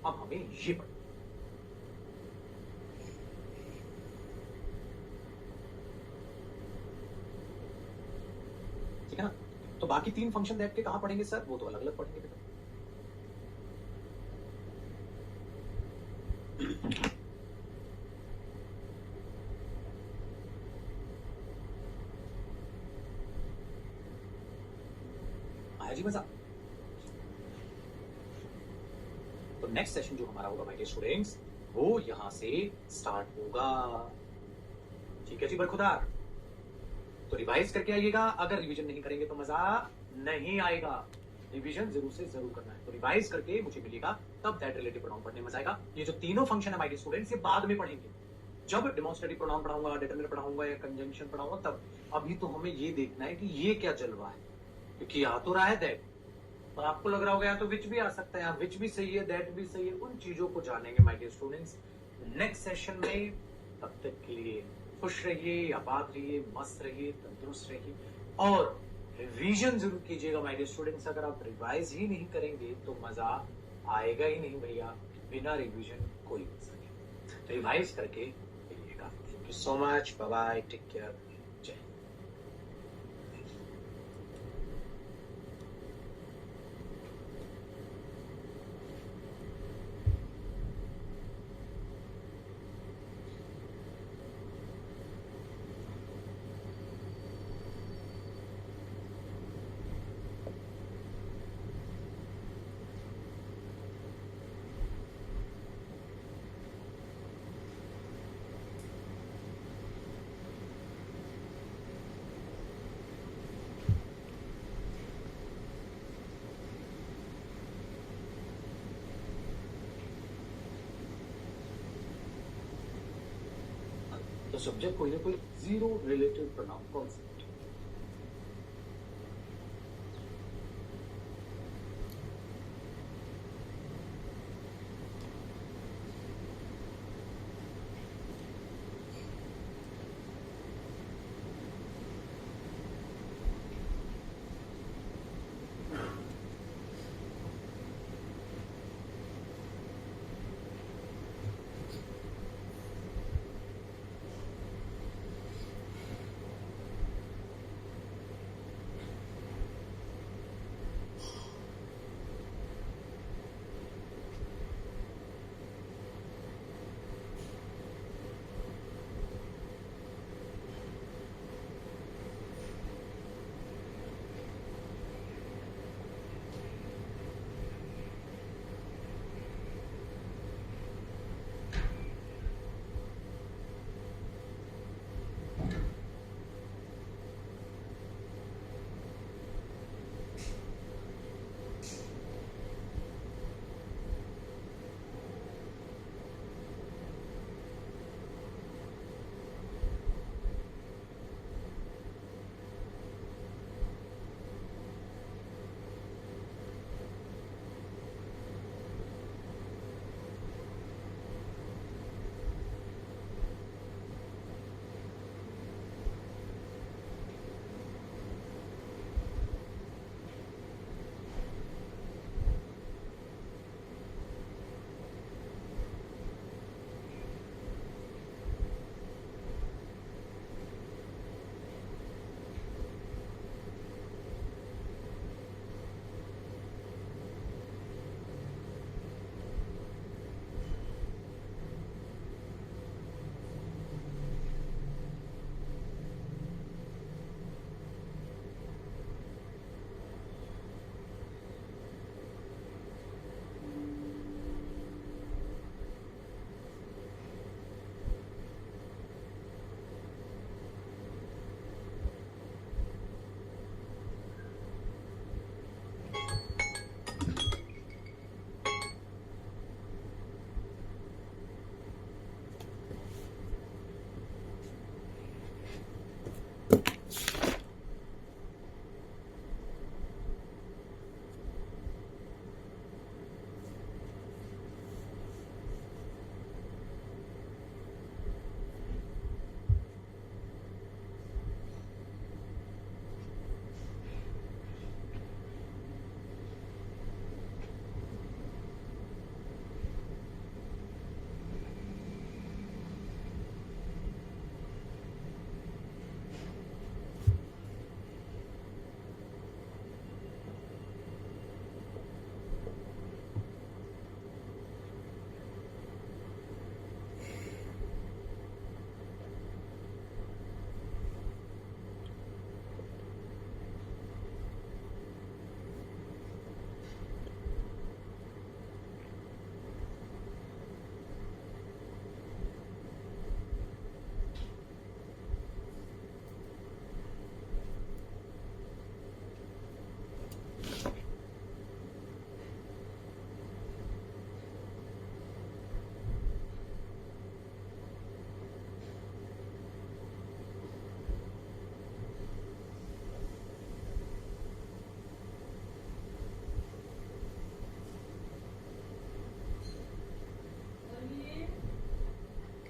अब हमें ये पढ़ना। ठीक है ना? तो बाकी तीन फंक्शन दैट के कहां पढ़ेंगे सर? वो तो अलग अलग पढ़ेंगे बेटा। आया जी मजा? तो नेक्स्ट सेशन जो हमारा होगा माय डियर स्टूडेंट्स वो यहां से स्टार्ट होगा। ठीक है जी बरखुदार? तो रिवाइज करके आइएगा। अगर रिवीजन नहीं करेंगे तो मजा नहीं आएगा। रिवीजन जरूर से जरूर करना है। तो रिवाइज करके मुझे मिलेगा तब दैट रिलेटिव प्रोनाउन पढ़ने मजा आएगा। ये जो तीनों फंक्शन है माय डियर स्टूडेंट्स ये बाद में पढ़ेंगे, जब डेमोन्स्ट्रेटिव प्रोनाउन पढ़ाऊंगा, डिटरमिनर पढ़ाऊंगा या कंजंक्शन पढ़ाऊंगा तब। अभी तो हमें ये देखना है कि ये क्या चल रहा है, क्योंकि आ तो रहा है दैट, और आपको लग रहा होगा या तो विच भी आ सकता है, विच भी सही है, दैट भी सही है। उन चीजों को जानेंगे my dear students next session में। तब तक के लिए खुश रहिए, आबाद रहिए, मस्त रहिए, तंदुरुस्त रहिए और रिवीजन जरूर कीजिएगा माय डियर स्टूडेंट्स। अगर आप रिवाइज ही नहीं करेंगे तो मजा आएगा ही नहीं भैया। बिना रिवीजन कोई मजा नहीं। तो रिवाइज करके रहिएगा। Thank you so much, bye bye, take care, जय हिंद। तो सब्जेक्ट कोई ना कोई जीरो रिलेटिव प्रोनाउन कॉन्सेप्ट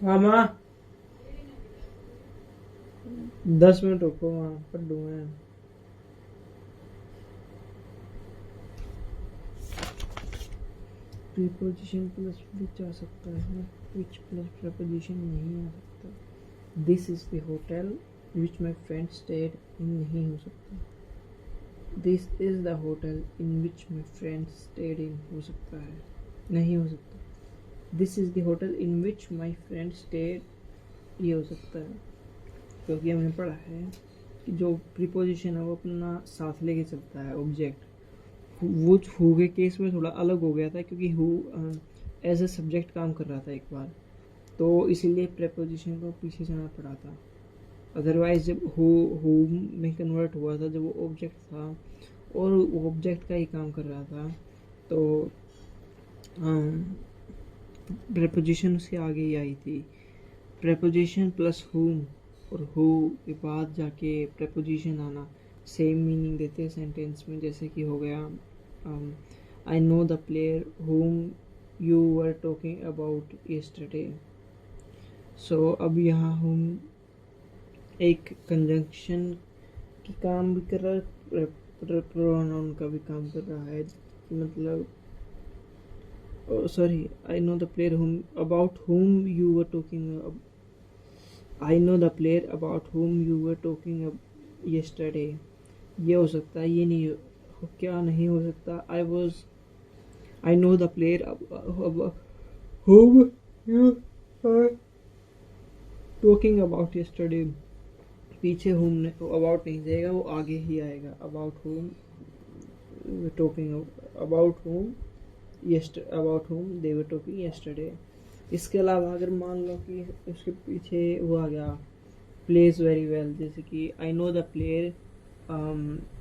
हाँ माँ, 10 मिनट रुको माँ, पढ़ दूंगा। प्रीपोजिशन प्लस विच आ सकता है, विच प्लस प्रीपोजिशन नहीं आ सकता। This is the hotel which my friend stayed in नहीं हो सकता। This is the hotel in which my friend stayed in हो सकता है, नहीं हो सकता। This is the hotel in which my friend stayed ये हो सकता है, क्योंकि हमने पढ़ा है कि जो प्रीपोजिशन है वो अपना साथ लेके चलता है ऑब्जेक्ट। वो हु के केस में थोड़ा अलग हो गया था, क्योंकि हु एज अ सब्जेक्ट काम कर रहा था एक बार, तो इसीलिए प्रीपोजिशन को पीछे जाना पड़ा था। अदरवाइज जब हु में कन्वर्ट हुआ था, जब वो ऑब्जेक्ट था और वो ऑब्जेक्ट का ही काम कर रहा था, तो प्रीपोजिशन उसके आगे ही आई थी। प्रीपोजिशन प्लस हुम और हु के बाद जाके प्रीपोजिशन आना सेम मीनिंग देते हैं सेंटेंस में। जैसे कि हो गया I know the player whom you were talking about yesterday. So अब यहाँ हुम एक कंजंक्शन की काम भी कर रहा है, प्रोनाउन का भी काम कर रहा है। मतलब sorry, I know the player whom about whom you were talking, I know the player about whom you were talking yesterday, ये हो सकता है। ये नहीं, क्या नहीं हो सकता? आई know the player whom you were talking about yesterday, पीछे हुम ने अबाउट नहीं जाएगा, वो आगे ही आएगा। अबाउट हुम talking about whom they were talking yesterday. इसके अलावा अगर मान लो कि उसके पीछे वो आ गया प्लेज वेरी वेल, जैसे कि आई नो द प्लेयर,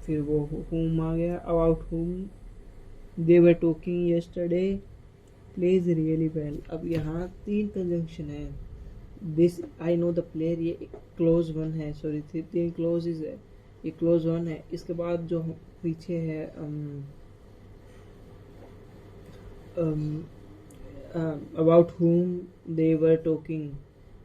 फिर वो हुम आ गया, about whom they were talking yesterday plays really well. अब यहाँ 3 कंजंक्शन है। This I know the player ये क्लोज वन है, सॉरी 3 क्लोजेज है, ये क्लोज वन है। इसके बाद जो पीछे है about whom they were talking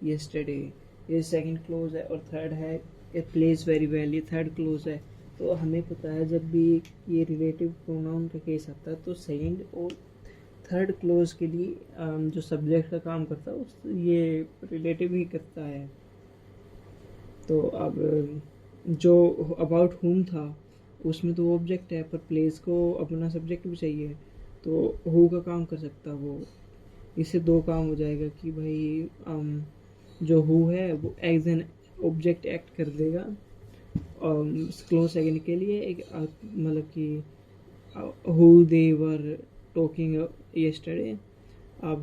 yesterday, ये सेकंड क्लोज है। और थर्ड है ए प्लेस वेरी वेल, ये थर्ड क्लोज है। तो हमें पता है जब भी ये रिलेटिव प्रोनाउन का केस आता है तो सेकंड और थर्ड क्लोज के लिए जो सब्जेक्ट का काम करता है उस ये रिलेटिव ही करता है। तो अब जो अबाउट हुम था उसमें तो ऑब्जेक्ट है, पर प्लेस को अपना सब्जेक्ट भी चाहिए, तो हु का काम कर सकता है वो। इससे 2 काम हो जाएगा कि भाई जो हु है वो एज एन ऑब्जेक्ट एक्ट कर देगा क्लोज सेकंड के लिए, एक मतलब कि who they were talking yesterday. अब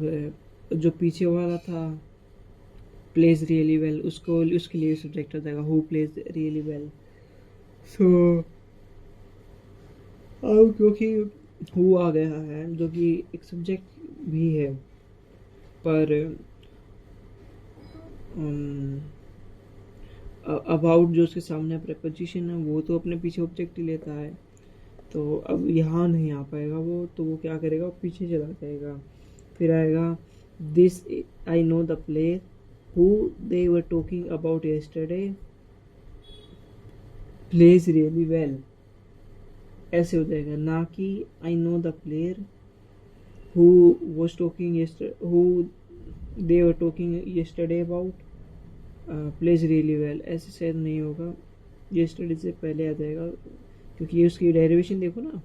जो पीछे वाला था प्लेज रियली वेल, उसको उसके लिए सब्जेक्ट आ जाएगा हु प्लेज रियली वेल। सो अब क्योंकि हु आ गया है जो कि एक सब्जेक्ट भी है, पर अबाउट जो उसके सामने प्रेपोजिशन है वो तो अपने पीछे ऑब्जेक्ट ही लेता है, तो अब यहाँ नहीं आ पाएगा वो, तो वो क्या करेगा, पीछे चला जाएगा। फिर आएगा this I know the player who they were talking about yesterday plays really well, ऐसे हो जाएगा। ना कि I know the player who was talking who they were talking yesterday about plays really well, ऐसे शायद नहीं होगा। यस्टरडे से पहले आ जाएगा, क्योंकि ये उसकी डेरिवेशन देखो ना,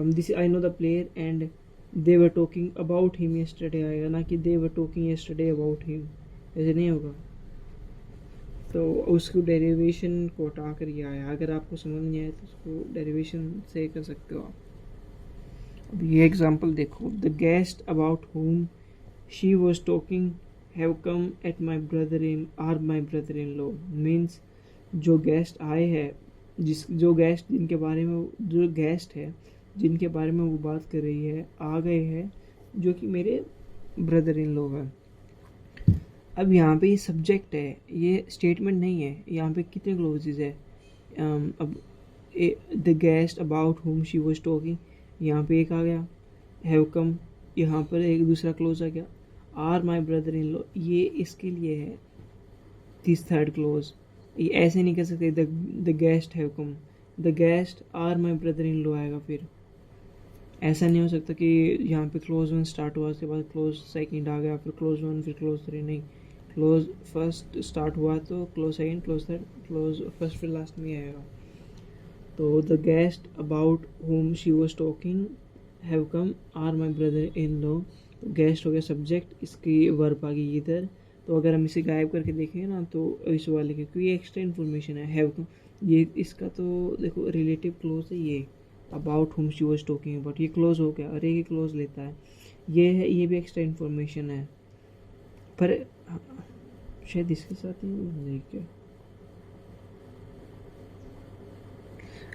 this I know the player and they were talking about him yesterday आएगा, ना कि they were talking yesterday about him, ऐसे नहीं होगा। तो उसको डेरिवेशन को हटा कर ये आया। अगर आपको समझ नहीं आया तो उसको डेरिवेशन से कर सकते हो आप। अब ये एग्जांपल देखो, द गेस्ट अबाउट हुम she was talking have come at my brother in law, means जो गेस्ट आए हैं, जो गेस्ट है जिनके बारे में वो बात कर रही है आ गए हैं, जो कि मेरे ब्रदर इन लॉ है। अब यहाँ पे ये सब्जेक्ट है, ये स्टेटमेंट नहीं है। यहाँ पे कितने क्लोजेज है? अब द गेस्ट अबाउट हुम शी वाज टॉकिंग, यहाँ पे एक आ गया, हैव कम, यहाँ पर एक दूसरा क्लोज आ गया। Are my brother in law, ये इसके लिए है दिस थर्ड क्लोज। ये ऐसे नहीं कर सकते the guest have come, the guest are my brother in law आएगा। फिर ऐसा नहीं हो सकता कि यहाँ पे क्लोज वन स्टार्ट हुआ, उसके बाद क्लोज सेकंड आ गया, फिर क्लोज वन, फिर क्लोज थ्री। नहीं, क्लोज फर्स्ट स्टार्ट हुआ तो close second, close third, close first, फिर लास्ट में आएगा। तो the guest about whom she was talking have come are my brother in law. Guest हो गया सब्जेक्ट, इसकी वर्ब आ गई इधर। तो अगर हम इसे गायब करके देखें ना तो इस वाले के, क्योंकि एक्स्ट्रा इन्फॉर्मेशन है हैव कम, ये इसका तो देखो रिलेटिव क्लोज है। ये about whom she was talking about, ये क्लोज हो गया और ये क्लोज लेता है। ये है, ये भी एक्स्ट्रा इन्फॉर्मेशन है, पर शायद इसके साथ ही नहीं क्या,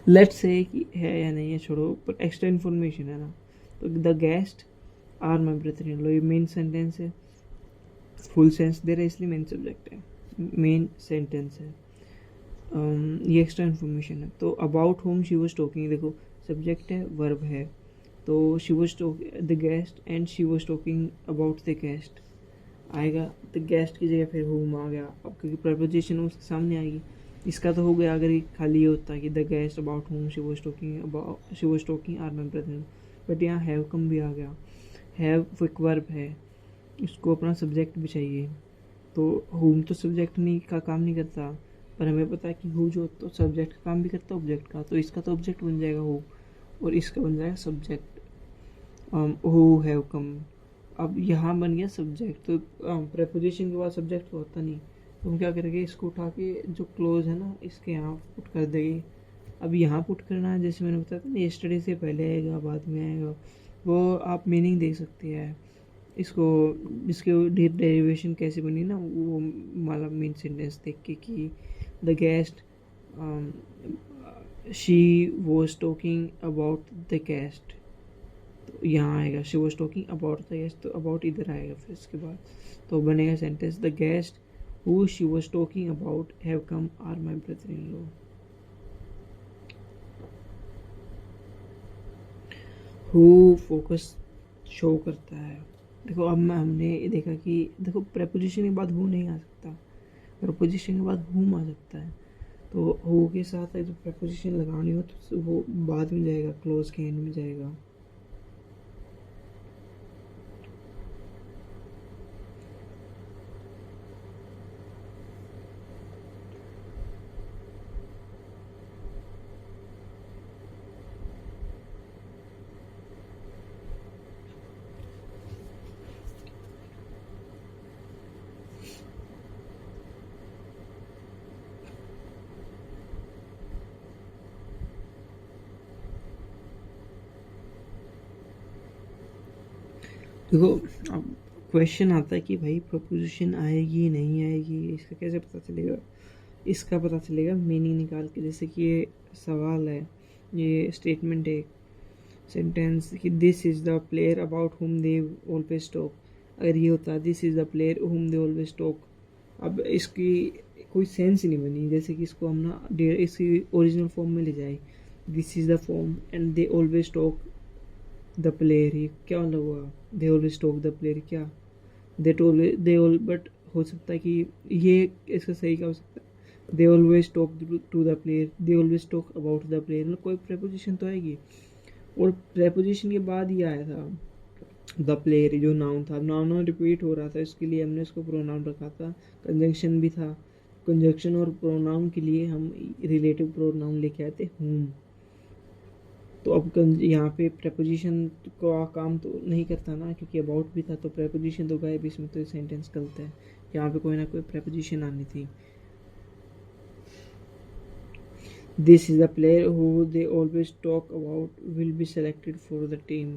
लेट्स से कि है या नहीं है छोड़ो, पर एक्स्ट्रा इन्फॉर्मेशन है ना। तो the guest are my brother in law, ये मेन सेंटेंस है, फुल सेंस दे रहा है इसलिए मेन सब्जेक्ट है, मेन सेंटेंस है। ये एक्स्ट्रा इन्फॉर्मेशन है। तो about whom she was talking, देखो सब्जेक्ट है, वर्ब है, तो she was talking the guest and she was talking about the guest आएगा। द गेस्ट की जगह फिर होम आ गया, अब क्योंकि प्रपोजिशन उसके सामने आएगी। इसका तो हो गया अगर ये खाली ये होता कि the guest about whom she was talking are my brother, but यहाँ हैव कम भी आ गया। हैव एक वर्ब है, इसको अपना सब्जेक्ट भी चाहिए। तो होम तो सब्जेक्ट नहीं का काम नहीं करता, पर हमें पता है कि हु जो तो सब्जेक्ट का काम भी करता है ऑब्जेक्ट का, तो इसका तो ऑब्जेक्ट बन जाएगा हु, और इसका बन जाएगा सब्जेक्ट हु हैव कम। अब यहाँ बन गया सब्जेक्ट, तो प्रेपोजिशन के बाद सब्जेक्ट तो होता नहीं, तो हम क्या करेंगे, इसको उठा के जो क्लोज है ना इसके यहाँ पुट कर देंगे। अब यहाँ पुट करना है, जैसे मैंने बताया था ना, यस्टरडे से पहले आएगा बाद में आएगा, वो आप मीनिंग देख सकते हैं इसको, इसके डेरिवेशन कैसे बनी ना, वो वाला मेन सेंटेंस देख के कि the guest she was talking about the guest, तो यहाँ आएगा she was talking about the guest, तो अबाउट इधर आएगा फिर इसके बाद, तो बनेगा sentence the guest who she was talking about have come are my brother in law. Who focus show करता है। देखो अब हमने देखा कि देखो प्रेपोजिशन के बाद हु नहीं आ सकता, प्रेपोजिशन के बाद हुम आ सकता है। तो हु के साथ जो प्रेपोजिशन लगानी हो तो वो बाद में जाएगा, क्लोज के एंड में जाएगा। देखो अब क्वेश्चन आता है कि भाई प्रपोजिशन आएगी नहीं आएगी, इसका कैसे पता चलेगा? इसका पता चलेगा मीनिंग निकाल के। जैसे कि ये सवाल है, ये स्टेटमेंट है, सेंटेंस कि this is the player about whom they always talk. अगर ये होता दिस इज़ द प्लेयर हुम दे ऑलवेज टॉक, अब इसकी कोई सेंस ही नहीं बनी। जैसे कि इसको हम ना इसकी ओरिजिनल फॉर्म में ले जाए, this is the form and they always talk the player, ये क्या मतलब हुआ? दे ऑलवेज टॉक द प्लेयर, क्या दे ऑल, बट हो सकता है कि ये इसका सही क्या हो सकता है, they always talk to the player, they always talk about the player, मतलब कोई प्रेपोजिशन तो आएगी। और प्रेपोजिशन के बाद ये आया था द प्लेयर, जो नाउन था, नाउन रिपीट हो रहा था, इसके लिए हमने इसको प्रोनाउन रखा था, कंजंक्शन भी था। कंजंक्शन और प्रोनाउन के लिए हम रिलेटिव प्रोनाउन लेके आए थे हुम। तो अब यहाँ पे प्रेपोजिशन का काम तो नहीं करता ना, क्योंकि अबाउट भी था, तो प्रेपोजिशन तो गायब, इसमें तो सेंटेंस गलत है। यहाँ पे कोई ना कोई प्रेपोजिशन आनी थी। This is the player who they always talk about will be selected for the team.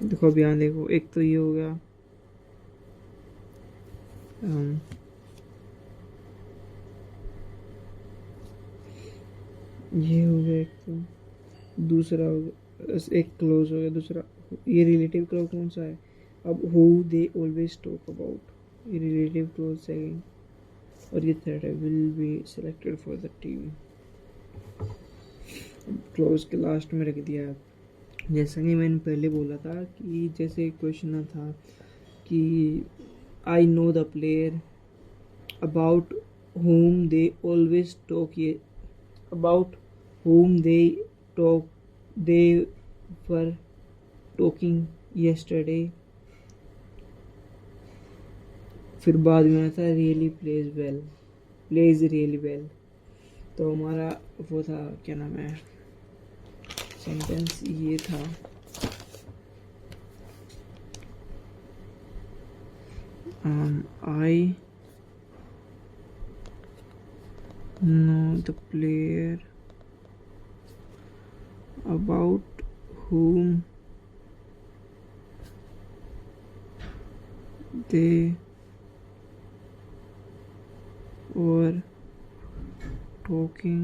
देखो अब यहाँ देखो, एक तो ये हो गया ये हो गया, एक तो दूसरा हो गया, एक क्लोज हो गया, दूसरा ये रिलेटिव क्लोज कौन सा है? अब who they always talk about, ये रिलेटिव क्लोज सेकंड, और ये थर्ड है will be selected for the team. Close के लास्ट में रख दिया है जैसा कि मैंने पहले बोला था कि जैसे क्वेश्चन था कि I know the player about whom they always talk about whom they were talking yesterday. फिर बाद में आता रियली प्लेज रियली वेल। तो हमारा वो था, क्या नाम है, सेंटेंस ये था, आई know the player about whom they were talking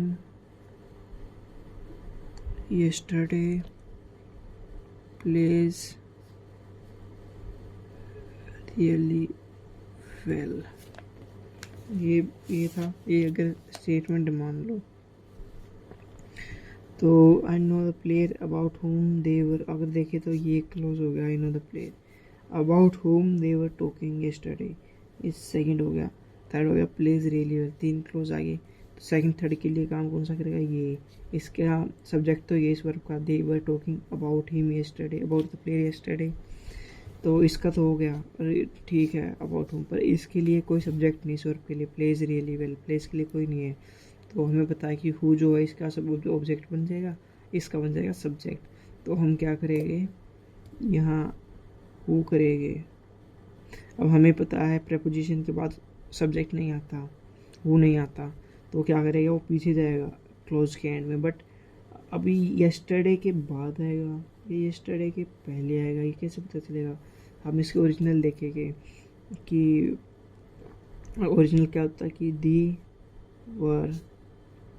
yesterday plays really well। ये था, ये अगर स्टेटमेंट मान लो तो I know the player about whom they were, अगर देखे तो ये क्लोज हो गया, I know the player about whom they were talking yesterday, इस सेकंड हो गया। थर्ड हो गया प्लेज रियली वेल, 3 क्लोज आ गए। तो सेकंड थर्ड के लिए काम कौन सा करेगा, ये। इसका सब्जेक्ट तो ये इस वर्ब का, they were talking about him yesterday, about the player yesterday. तो इसका तो हो गया, ठीक है, अबाउट होम, पर इसके लिए कोई सब्जेक्ट नहीं इस वर्ब के लिए, प्लेज रियली वेल, प्लेस के लिए कोई नहीं है। तो हमें पता है कि हु जो है इसका सब ऑब्जेक्ट बन जाएगा, इसका बन जाएगा सब्जेक्ट। तो हम क्या करेंगे, यहाँ हु करेंगे। अब हमें पता है प्रेपोजिशन के बाद सब्जेक्ट नहीं आता, हु नहीं आता, तो क्या करेगा, वो पीछे जाएगा क्लोज के एंड में। बट अभी यस्टरडे के बाद आएगा, ये यस्टरडे के पहले आएगा, ये कैसे पता चलेगा। हम इसके ओरिजिनल देखेंगे कि ओरिजिनल क्या होता है कि they were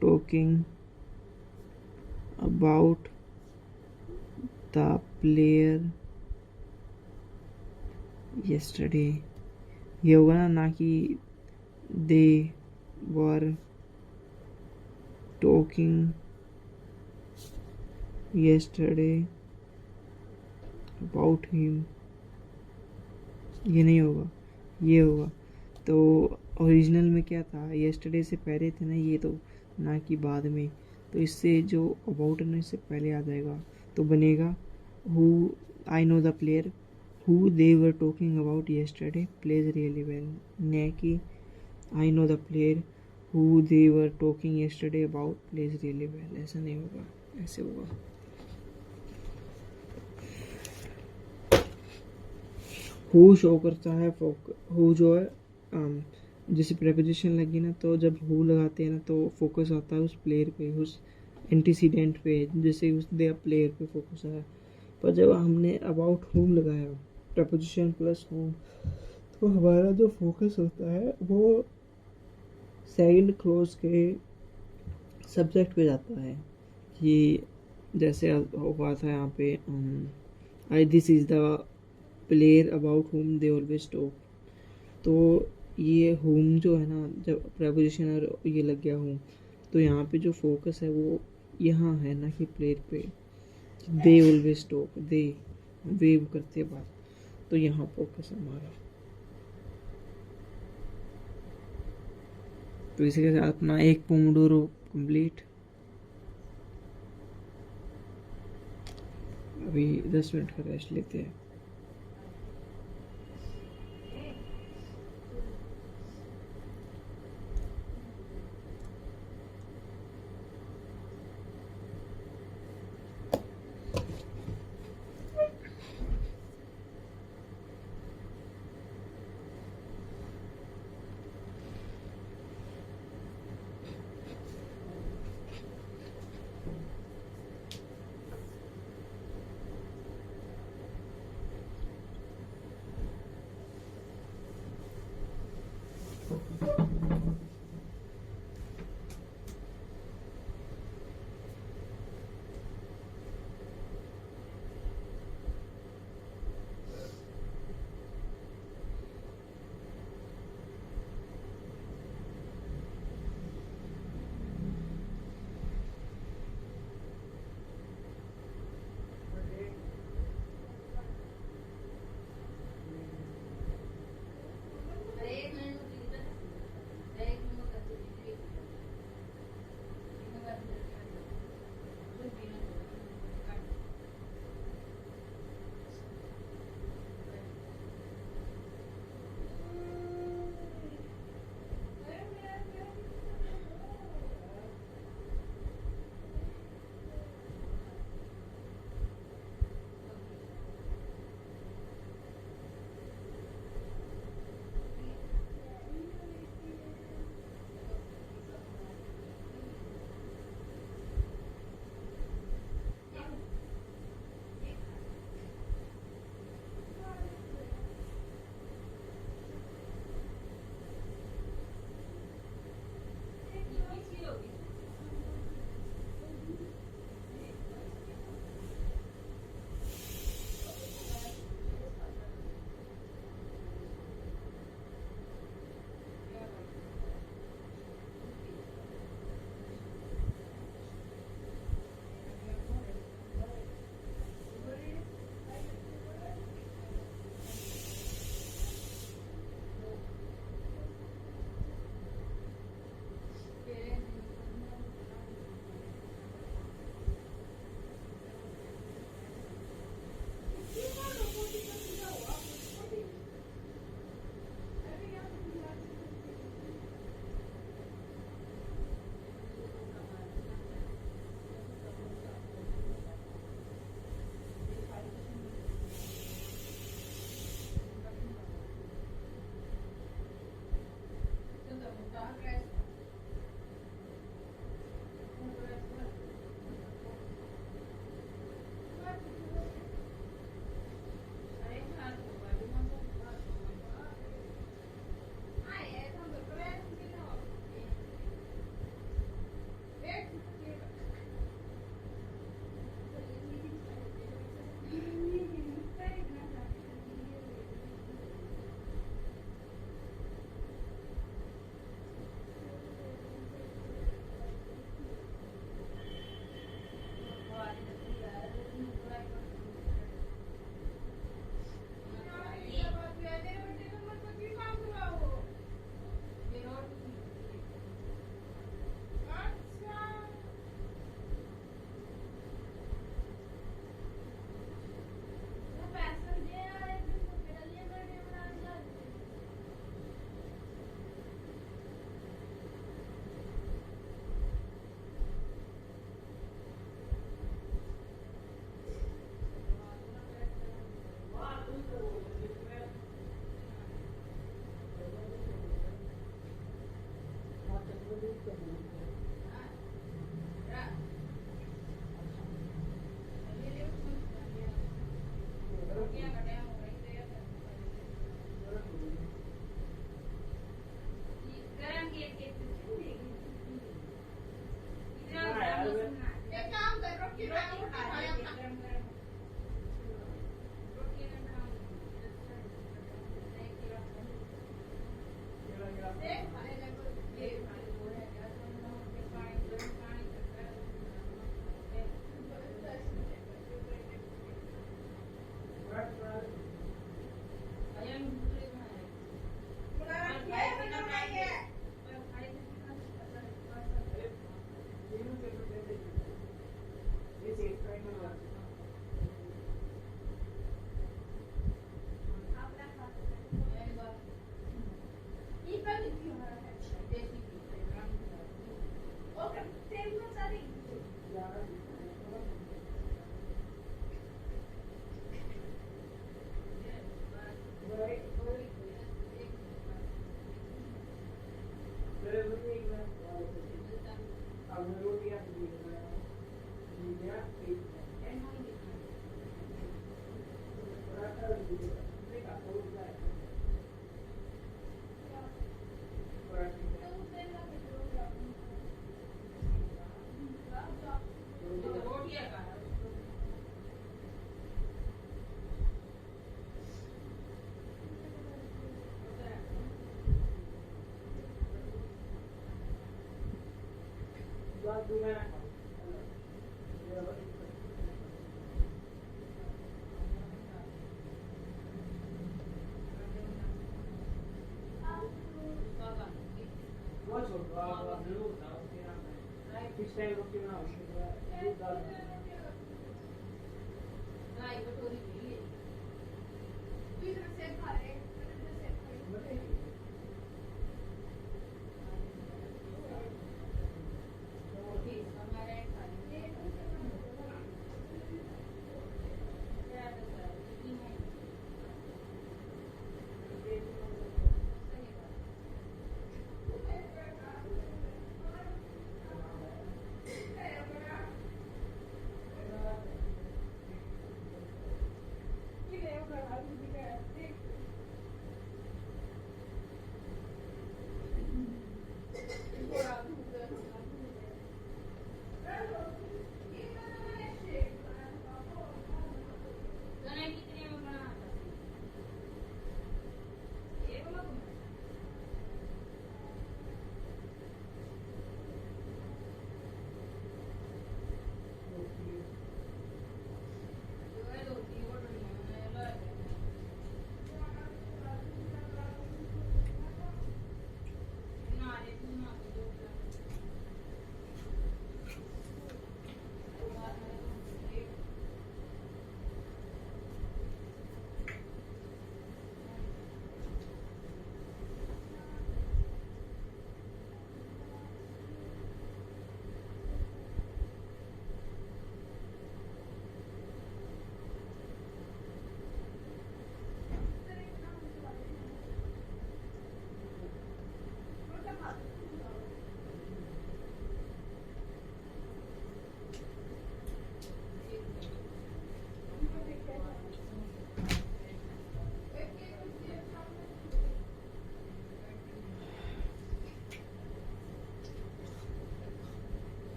talking about the player yesterday, ये होगा ना कि they were talking yesterday about him, ये नहीं होगा, ये होगा। तो ओरिजिनल में क्या था, यस्टरडे से पहले थे ना ये, तो ना कि बाद में। तो इससे जो अबाउट है ना, इससे पहले आ जाएगा, तो बनेगा who, I know the player who they were talking about yesterday plays really well, न कि I know the player who they were talking yesterday about plays really well. ऐसा नहीं होगा, ऐसे होगा। हु शो करता है हु जो है, जैसे प्रेपोजिशन लगी ना, तो जब हु लगाते हैं ना तो फोकस आता है उस प्लेयर पे, उस एंटीसीडेंट पे, जैसे उस दे प्लेयर पे फोकस आया। पर जब हमने अबाउट होम लगाया प्रेपोजिशन प्लस होम, तो हमारा जो फोकस होता है वो सेकंड क्लोज के सब्जेक्ट पे जाता है। कि जैसे हुआ था यहाँ पे, I this is the player about whom they always talk. तो ये होम जो है ना, जब प्रेपोजिशन और ये लग गया होम, तो यहाँ पे जो फोकस है वो यहाँ है ना कि प्लेयर पे। दे ऑलवेज टॉक, दे वेव करते बात, तो यहाँ फोकस है हमारा। तो इसी के साथ अपना एक पोमोडोरो कंप्लीट। अभी 10 मिनट का रेस्ट लेते हैं।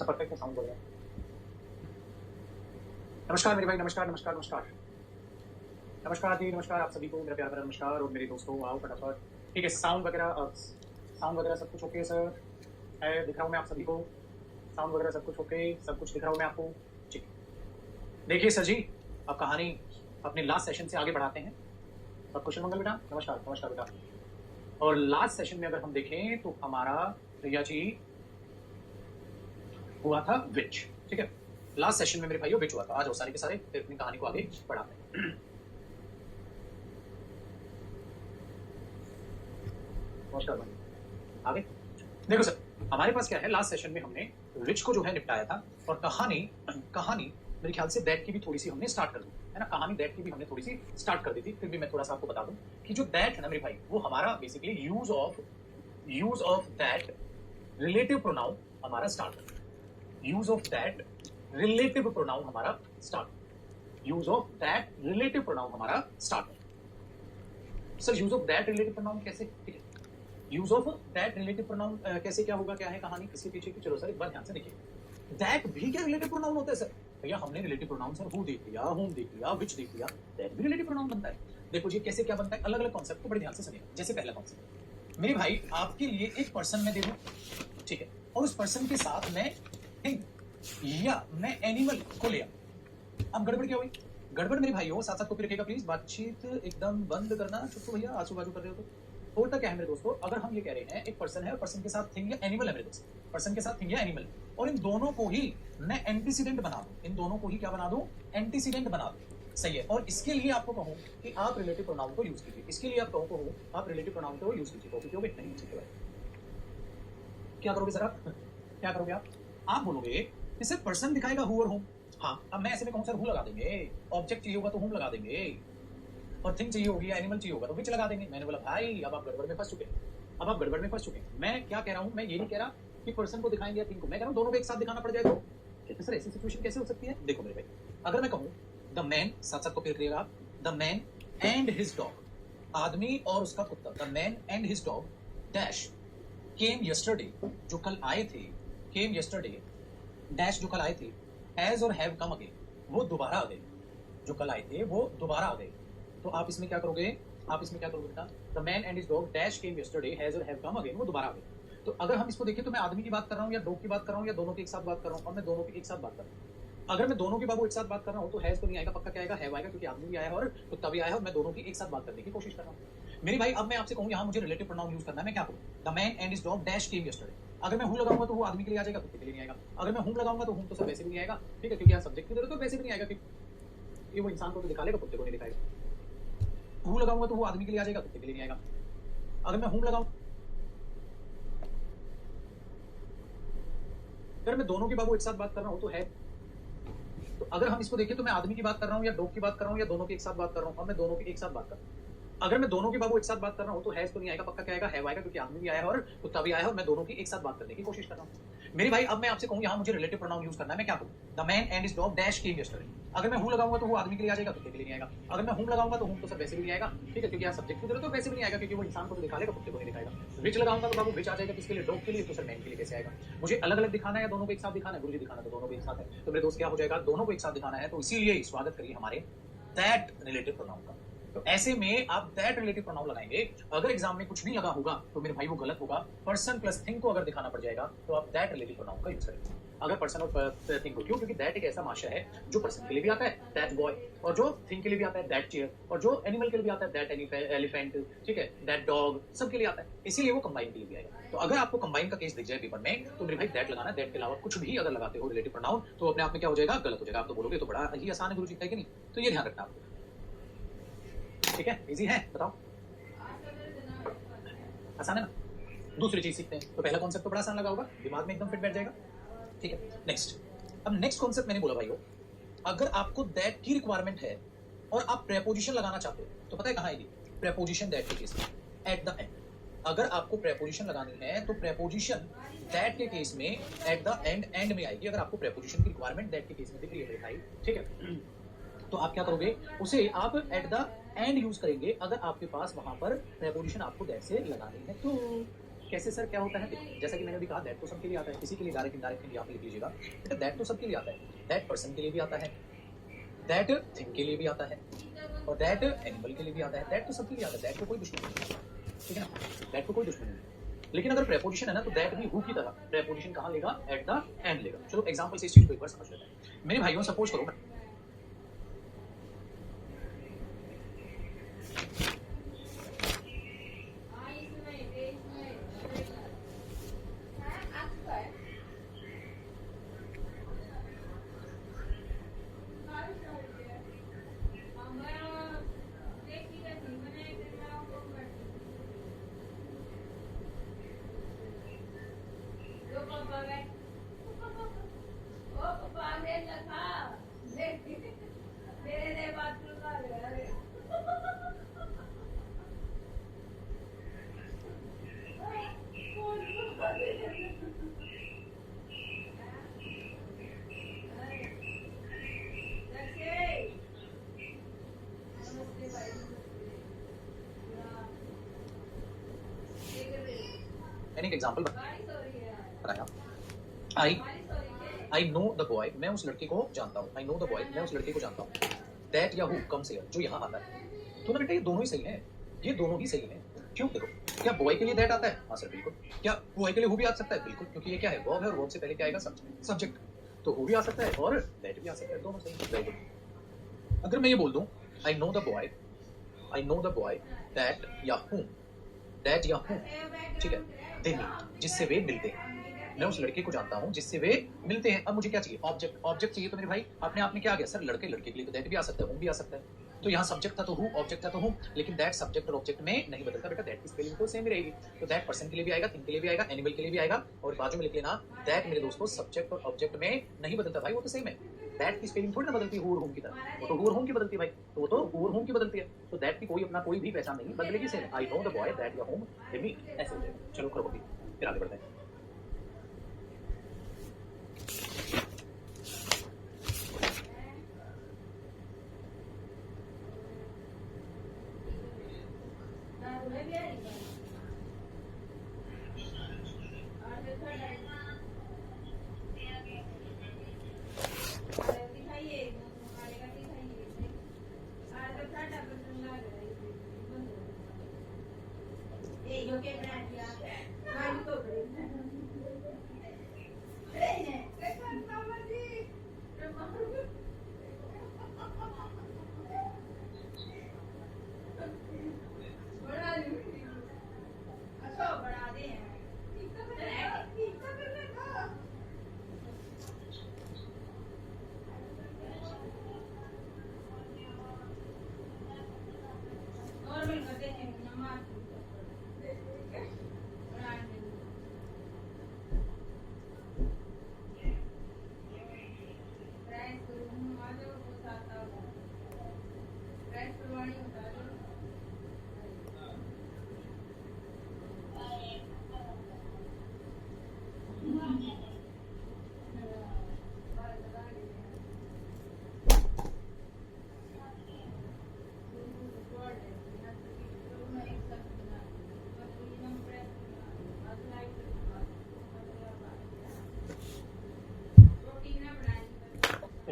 सब परफेक्ट है, साउंड बढ़िया। नमस्कार मेरे भाई, नमस्कार नमस्कार नमस्कार नमस्कार जी, नमस्कार आप सभी को मेरा प्यार भरा नमस्कार। और मेरे दोस्तों आओ फटाफट, ठीक है। साउंड वगैरह सब कुछ ओके सर है, दिख रहा हूँ मैं आप सभी को, साउंड वगैरह सब कुछ ओके, सब कुछ दिख रहा हूँ मैं आपको, ठीक है। देखिए सर जी, अब कहानी अपने लास्ट सेशन से आगे बढ़ाते हैं। सब कुशल मंगल बेटा, नमस्कार नमस्कार बेटा। और लास्ट सेशन में अगर हम देखें तो हमारा प्रिया जी हुआ था विच, ठीक है। लास्ट सेशन में मेरे भाइयों विच हुआ था। आज वो सारे के सारे फिर अपनी कहानी को आगे बढ़ाते हैं। नमस्कार भाई, आगे देखो सर, हमारे पास क्या है, लास्ट सेशन में हमने विच को जो है निपटाया था। और कहानी मेरे ख्याल से दैट की भी थोड़ी सी हमने स्टार्ट कर दी है ना, कहानी दैट की भी हमने थोड़ी सी स्टार्ट कर दी थी। फिर भी मैं थोड़ा सा आपको बता दूं कि जो दैट है ना मेरे भाई, वो हमारा basically use of that relative pronoun हमारा start, use of that relative pronoun हमारा start, use of that relative pronoun हमारा start. Sir use of that relative pronoun कैसे, ठीक है। Use of that relative pronoun कैसे, क्या होगा, क्या है कहानी, इसके पीछे की, चलो सर एक बार ध्यान से देखिए। दैट भी क्या रिलेटिव प्रोनाउन होता है सर? भैया हमने रिलेटिव प्रोनाउन सर हु देख लिया, होम देख लिया, विच देख लिया, दैट भी रिलेटिव प्रोनाउन बनता है। देखो जी कैसे क्या बनता है, अलग अलग कॉन्सेप्ट को बड़े ध्यान से सुनिए। जैसे पहला कॉन्सेप्ट मेरे भाई, आपके लिए एक पर्सन मैं दे दूं, ठीक है, और उस पर्सन के साथ मैं थिंग या मैं एनिमल को लिया। अब गड़बड़ क्या हुई, गड़बड़ मेरे भाइयों साथ साथ कॉपी रखिएगा प्लीज, बातचीत एकदम बंद करना, चुप तो भैया आजू बाजू कर रहे हो तो। होता क्या है मेरे दोस्तों, अगर हम ये कह रहे हैं एक पर्सन है और पर्सन के साथ थिंग या एनिमल है मेरे दोस्त, पर्सन के साथ थिंग या एनिमल, और इन दोनों को ही मैं एंटीसीडेंट बना दूं, इन दोनों को ही क्या बना दूं, एंटीसीडेंट बना दूं, सही है। और इसके लिए आपको कहूं कि आप रिलेटिव प्रोनाउन को यूज कीजिए, इसके लिए आप कहूं आप रिलेटिव प्रोनाउन को यूज कीजिए। कॉपी क्यों नहीं, ठीक है भाई। क्या करोगे सर आप, क्या करोगे आप बोलोगे कि सर पर्सन दिखाएगा हु और होम, हाँ। अब मैं ऐसे में कहूं सर हु लगा देंगे, ऑब्जेक्ट चाहिए होगा तो होम लगा देंगे, और थिंग चाहिए होगी या एनिमल चाहिए होगा तो विच लगा देंगे। मैंने बोला भाई अब आप गड़बड़ में फंस चुके हैं, अब आप गड़बड़ में फंस चुके हैं। मैं क्या कह रहा हूं, मैं ये नहीं कह रहा कि पर्सन को दिखाएंगे या थिंग को, मैं कह रहा हूं दोनों को एक साथ दिखाना पड़ जाएगा। कहते सर ऐसी सिचुएशन कैसे हो सकती है, देखो मेरे भाई, अगर मैं कहूं द मैन, साथ साथ को फिर करिएगा आप, the man and his dog, आदमी और उसका कुत्ता, the man and his dog dash came yesterday, जो कल आए थे, केम यस्टरडे डैश, जो कल आए थे, हैज और हैव कम अगेन, वो दोबारा आ गए, जो कल आए थे वो दोबारा आ गए। तो आप इसमें क्या करोगे, आप इसमें क्या करोगे बेटा, the man and his dog dash came yesterday has और हैव कम अगेन, वो दोबारा आ गए। तो अगर हम इसको देखें तो मैं आदमी की बात कर रहा हूँ या डॉग की बात कर रहा हूँ या दोनों की एक साथ बात कर रहा हूँ, और मैं दोनों की एक साथ बात कर रहा हूँ। अगर मैं दोनों की बाबू एक साथ बात कर रहा हूँ तो हैज तो नहीं आएगा, पक्का क्या आएगा, हैव आएगा, क्योंकि आदमी भी आया है और कुत्ता भी आया है, और मैं दोनों की एक साथ बात करने की कोशिश कर रहा हूँ। मेरे भाई अब मैं आपसे कहूँ यहाँ मुझे रिलेटिव प्रोनाउन यूज करना है, मैं क्या करूँ, the man and his dog dash came yesterday. अगर मैं हूं लगाऊंगा तो वो आदमी के लिए आ जाएगा, कुत्ते के लिए नहीं आएगा। अगर मैं हूं लगाऊंगा तो हूं तो सब वैसे भी नहीं आएगा, ठीक है, क्योंकि यहाँ सब्जेक्ट की जरूरत है, तो वैसे भी नहीं आएगा, क्योंकि वो इंसान को तो दिखा लेगा, कुत्ते को नहीं दिखाएगा। हूं लगाऊंगा तो वो आदमी के लिए आ जाएगा, कुत्ते के लिए नहीं आएगा। अगर मैं हूं लगाऊं, अगर मैं दोनों की बाबू एक साथ बात कर रहा हूं तो है, तो अगर हम इसको देखें तो मैं आदमी की बात कर रहा हूं या डॉग की बात कर रहा हूं या दोनों की एक साथ बात कर रहा हूं, और मैं दोनों की एक साथ बात कर रहा हूं। अगर मैं दोनों की बाबू एक साथ बात कर रहा हूं तो हैज तो नहीं आएगा, पक्का क्या आएगा, हैव आएगा, क्योंकि आदमी भी आया है और कुत्ता भी आया है, और मैं दोनों की एक साथ बात करने की कोशिश कर रहा हूं। मेरे भाई अब मैं आपसे कहूं यहाँ मुझे रिलेटिव प्रोनाउन यूज करना है, मैं क्या करूं, the man and his dog dash came yesterday. अगर मैं हूं लगाऊंगा तो वो आदमी के लिए आ जाएगा, कुत्ते के लिए नहीं आएगा। अगर मैं हूं लगाऊंगा तो हूं तो सब वैसे भी नहीं आएगा, ठीक है, क्योंकि यहाँ सब्जेक्ट की जरूरत है, तो वैसे भी नहीं आएगा, क्योंकि वो इंसान को तो दिखा लेगा, कुत्ते को नहीं दिखाएगा। विच लगाऊंगा तो बाबू विच आ जाएगा, किसके लिए, डॉग के लिए, तो सर मैन के लिए कैसे आएगा। मुझे अलग अलग दिखाना है या दोनों को एक साथ दिखाना है, गुरुजी दिखाना तो दोनों को एक साथ है, तो मेरे दोस्त क्या हो जाएगा, दोनों को एक साथ दिखाना है, तो इसीलिए स्वागत करिए हमारे दैट रिलेटिव प्रोनाउन का। तो ऐसे में आप दैट रिलेटिव प्रोनाउन लगाएंगे। अगर एग्जाम में कुछ भी लगा होगा तो मेरे भाई वो गलत होगा। पर्सन प्लस थिंग को अगर दिखाना पड़ जाएगा तो आप दैट रिलेटिव प्रोनाउन का यूज करेंगे। अगर पर्सन और थिंग को, क्यों, क्योंकि दैट एक ऐसा माशा है जो पर्सन के लिए भी आता है, दैट बॉय, और जो थिंग के लिए भी आता है, दैट चेयर, और जो एनिमल के लिए भी आता है, दैट एलिफेंट, ठीक है, दैट डॉग, सबके लिए आता है, इसीलिए वो कंबाइन के लिए भी आएगा। तो अगर आपको कंबाइन का केस दिख जाए पेपर में तो मेरे भाई दैट लगाना, दैट के अलावा कुछ भी अगर लगाते हो रिलेटिव प्रोनाउन तो अपने आप में क्या हो जाएगा, गलत हो जाएगा। आप तो बोलोगे तो बड़ा ही आसान है गुरुजी, है कि नहीं, तो ये ध्यान रखना आपको, ठीक है, इजी है, बताओ, आसान है ना। दूसरी चीज सीखते हैं, तो पहला कॉन्सेप्ट तो बड़ा आसान लगा होगा, दिमाग में एकदम फिट बैठ जाएगा, ठीक है। नेक्स्ट, अब नेक्स्ट कॉन्सेप्ट मैंने बोला भाइयों, अगर आपको दैट की रिक्वायरमेंट है और आप प्रेपोजिशन लगाना चाहते हो तो पता है कहाँ आएगी, प्रेपोजिशन दैट के केस में, एट द एंड। अगर आपको प्रेपोजिशन लगानी है तो प्रेपोजिशन दैट के केस में एट द एंड में आएगी। अगर आपको प्रेपोजिशन की रिक्वायरमेंट दैट के केस में दिख रही है भाई, ठीक है, तो आप क्या करोगे, उसे आप एट द एंड यूज करेंगे अगर आपके पास वहां पर प्रेपोजिशन आपको दैट से लगानी है तो। कैसे सर, क्या होता है? देखिए, जैसा कि मैंने अभी कहा, दैट तो सबके लिए आता है, किसी के लिए डायरेक्ट इनडायरेक्ट यहाँ पे लिख लीजिएगा बेटा, दैट तो सबके लिए आता है, दैट पर्सन के लिए भी आता है, दैट थिंग के लिए भी आता है, और दैट एनिमल के लिए भी आता है। दैट तो सबके लिए आता है, दैट को कोई दुश्मन नहीं है, ठीक है ना, दैट को कोई दुश्मन नहीं है। लेकिन अगर प्रेपोजिशन है ना, तो दैट भी हु की तरह प्रेपोजिशन कहाँ लेगा? एट द एंड लेगा। चलो एग्जांपल से इस चीज को एक बार समझ लेते हैं। मेरे भाइयों, सपोज करो मैंने एक एग्जांपल बताया, आई नो द बॉय, मैं उस लड़के को जानता हूँ, आई नो द बॉय, मैं उस लड़के को जानता हूँ, दैट या हु कम्स हियर, जो यहाँ आता है। तो ना बेटा, ये दोनों ही सही है, ये दोनों ही सही है। क्यों? देखो, क्या बॉय के लिए दैट आता है? हाँ सर बिल्कुल। क्या बॉय के लिए हु भी आ सकता है? बिल्कुल, क्योंकि ये क्या है? वर्ब है, और वर्ब से पहले क्या आएगा? सब्जेक्ट। तो हु भी आ सकता है और दैट भी आ सकता है, दोनों सही है। Very good. अगर मैं ये बोल दूं, आई know the boy, I know the boy that या हूं, दैट या हूं, ठीक है, दे मीट, जिससे वे मिलते हैं। मैं उस लड़के को जानता हूं जिससे वे मिलते हैं। अब मुझे क्या चाहिए? ऑब्जेक्ट। ऑब्जेक्ट चाहिए तो मेरे भाई अपने आप में क्या आ गया? सर लड़के, लड़के के लिए तो दैट भी आ सकता है, हूं भी आ सकता है। तो यहाँ सब्जेक्ट था तो हूं, ऑब्जेक्ट था तो हूं, लेकिन दैट सब्जेक्ट और ऑब्जेक्ट में नहीं बदलता बेटा, दैट की स्पेलिंग तो सेम ही रहेगी। तो दैट पर्सन के लिए भी आएगा, थिंग के लिए भी आएगा, एनिमल के लिए भी आएगा, और बाजू में लिख लेना दैट मेरे दोस्तों सब्जेक्ट और ऑब्जेक्ट में नहीं बदलता भाई, वो तो सेम है। दैट की स्पेलिंग थोड़ी ना बदलती है हु और होम की तरह, वो तो हु और होम की बदलती है भाई, तो वो तो हु और होम की बदलती है। तो दैट की कोई अपना कोई भी पहचान नहीं बदलेगी, same. I know the boy that या होम दे मीट, ऐसे हो जाएगा। चलो करो अभी, फिर आगे बढ़ते हैं।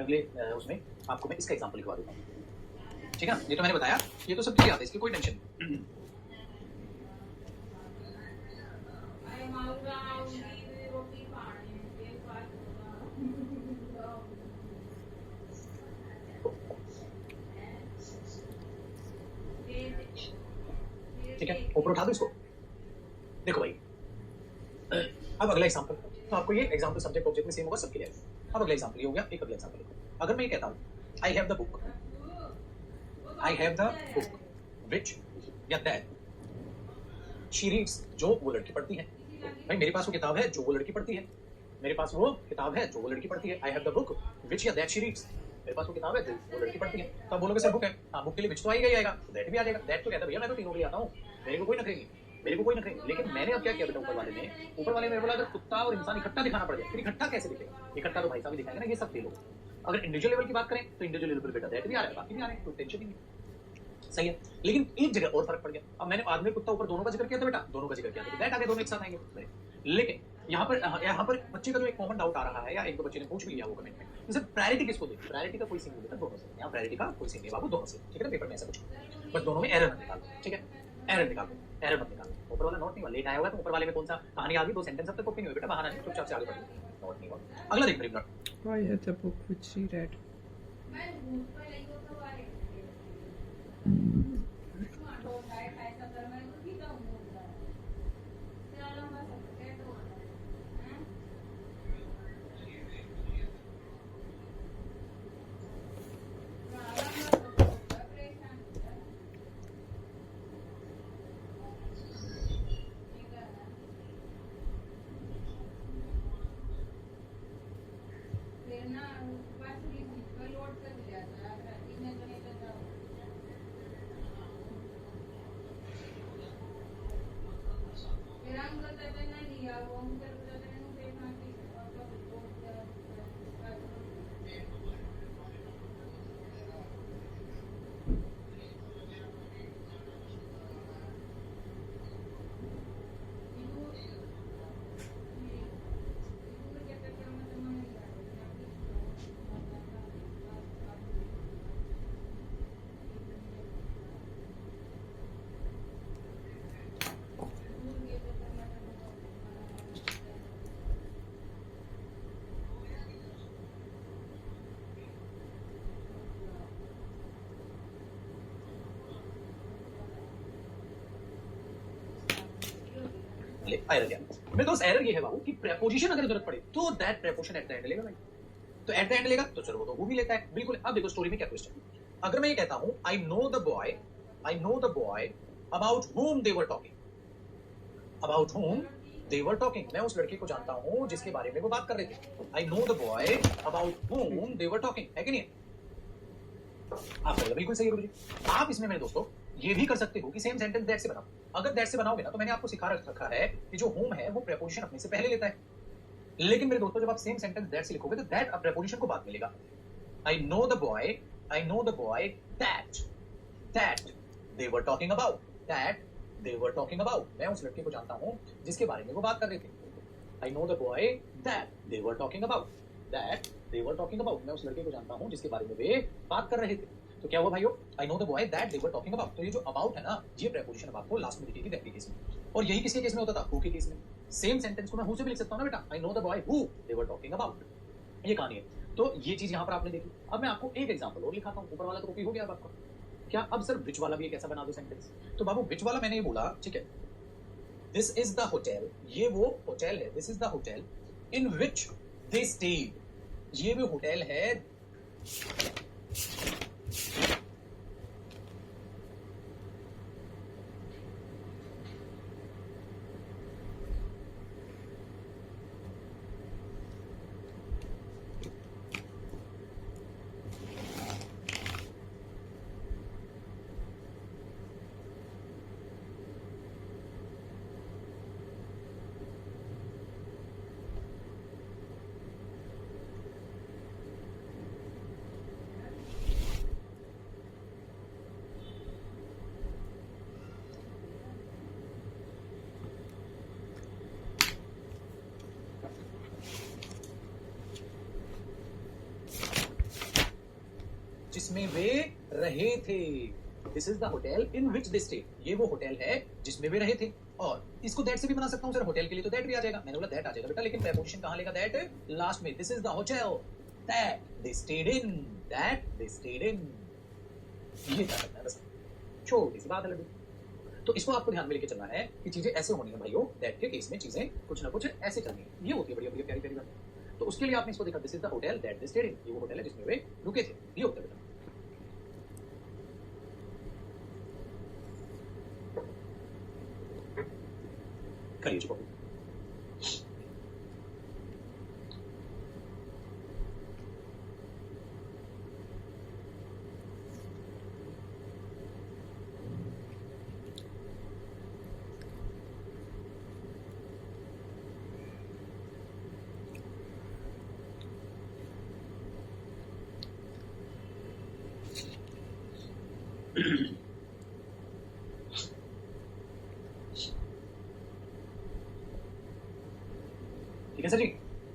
अगले उसमें आपको मैं इसका एग्जांपल लिखवा देता हूँ, ठीक है ना। ये तो मैंने बताया, ये तो सब क्लियर आता है, इसकी कोई टेंशन नहीं। ठीक है, ऊपर उठा दो इसको। देखो भाई, अब अगला एग्जांपल, तो आपको ये एग्जांपल सब्जेक्ट ऑब्जेक्ट में सेम होगा सबके लिए। अब अगला एग्जांपल ये हो गया, एक अगला एग्जांपल लिखो। अगर मैं ये कहता हूँ आई have the book, I have the book विच या दैट शी रीड्स, जो वो लड़की पढ़ती है। भाई मेरे पास वो किताब है जो वो लड़की पढ़ती है, मेरे पास वो किताब है जो वो लड़की पढ़ती है। आई हैव द बुक विच या दैट शी रीड्स, मेरे पास वो किताब है जो वो लड़की पढ़ती है। तो आप बोलोगे सर बुक है, हाँ बुक के लिए विच तो आएगा ही आएगा, दैट भी आ जाएगा। दैट तो कहता है भैया मैं तो तीनों के लिए आता हूँ, मेरे को कोई नखरे नहीं, मेरे को कोई नखरे नहीं। लेकिन मैंने अब क्या किया बेटा, ऊपर वाले में बोला अगर कुत्ता और इंसान इकट्ठा दिखाना पड़ जाए, फिर इकट्ठा कैसे दिखेगा? इकट्ठा तो भाई साहब दिखाएंगे ना, ये सब फेल होगा। अगर इंडिविजुअल लेवल की बात करें तो इंडिविजुअल लेवल पर बेटा दैट भी आ रहा है, बाकी भी आ रहे हैं, तो टेंशन ही नहीं। सही है, लेकिन एक जगह और फर्क पड़ गया। अब मैंने आदमी कुत्ता ऊपर दोनों का जिक्र किया था बेटा, दोनों का जिक्र किया था, दैट आगे दोनों एक साथ आएंगे। लेकिन यहाँ पर बच्चे का जो एक कॉमन डाउट आ रहा है, या एक दो बच्चे ने पूछ भी लिया वो कमेंट में, जैसे प्रायोरिटी किसको दें? प्रायोरिटी का कोई सीन नहीं देता, दोनों से। यहाँ प्रायोरिटी का कोई सीन नहीं बाबू, दोनों से, ठीक है ना, पेपर में ऐसा कुछ, बस दोनों में एरर मत निकालो, ठीक है, एरर निकालो, एरर मत निकालो। ऊपर वाला नोट नहीं हुआ, लेट आया हुआ, तो ऊपर वाले में कौन सा कहानी आ गई, 2 सेंटेंस अब तक कॉपी नहीं हुई बेटा, बहाना नहीं, चुपचाप से आगे बढ़िए, नोट नहीं हुआ। अगला देख मेरी minute, I had the book which she read. Error क्या मेरे दोस्त? एरर ये है बाबू कि प्रेपोजिशन अगर जरूरत पड़े तो that preposition at the end लेगा भाई, तो एट द एंड लेगा तो चलो वो तो वो भी लेता है, बिल्कुल। अब देखो स्टोरी में क्या ट्विस्ट है। अगर मैं ये कहता हूं आई know the boy about whom they were talking, about whom they were talking, मैं उस लड़के को जानता हूं जिसके बारे में वो बात कर रहे थे। आई know the boy about whom they were talking, है कि नहीं? आप करेगा, बिल्कुल सही है गुरु जी। आप इसमें मेरे दोस्तों ये भी कर सकते हो कि सेम सेंटेंस दैट से बनाओ। अगर दैट से बनाओगे ना, तो मैंने आपको सिखा रखा है कि जो होम है वो प्रेपोजिशन अपने से पहले लेता है, लेकिन मेरे दोस्तों जब आप सेम सेंटेंस दैट से लिखोगे तो दैट अब प्रेपोजिशन को बाद मिलेगा। आई know the boy that they were talking about, मैं उस लड़के को जानता हूं जिसके बारे में वो बात कर रहे थे। आई know the boy that they were talking about, मैं उस लड़के को जानता हूं जिसके बारे में वे बात कर रहे थे। तो क्या हुआ भाइयों? आई know the boy that they were talking about, तो ये जो अबाउट है ना, ये प्रेपोजिशन अब आपको लास्ट में दिखेगी दैट के केस में। और यही किसके केस में होता था? हु के केस में। सेम सेंटेंस को मैं हु से भी लिख सकता हूं ना बेटा, आई know the boy who they were talking about, ये कहानी है। तो ये चीज यहां पर आपने देखी। अब मैं आपको एक एग्जांपल और लिखाता हूं, ऊपर वाला तो कॉपी हो गया अब आपका। क्या अब सर विच वाला भी एक ऐसा बना दो सेंटेंस? तो बाबू विच वाला मैंने ये बोला, ठीक है, दिस इज द होटल, ये वो होटल है, this is the hotel in which they stayed, ये वो होटल है जिसमें वे रहे थे। This is the hotel in which they stay, ये वो होटल है जिसमें वे रहे थे। और इसको दैट से भी बना सकता हूं सर, होटल के लिए तो दैट भी आ जाएगा। मैंने बोला दैट आ जाएगा बेटा, लेकिन प्रेपोजिशन कहां लेगा? दैट लास्ट में। This is the hotel that they stayed इन, ये क्या करना है बस, छोटी सी बात है लड्डू। तो इसको आपको ध्यान में लेके चलना है कि चीजें ऐसे होनी है भाइयों, दैट के केस में चीजें कुछ ना कुछ ऐसे चलनी है। ये होती है बढ़िया बढ़िया प्यारी प्यारी बात। तो उसके लिए आपने इसको देखा, this is the hotel that they stayed इन, ये वो होटल है जिसमें वे रुके थे, ये होता है बेटा। करिए चुप।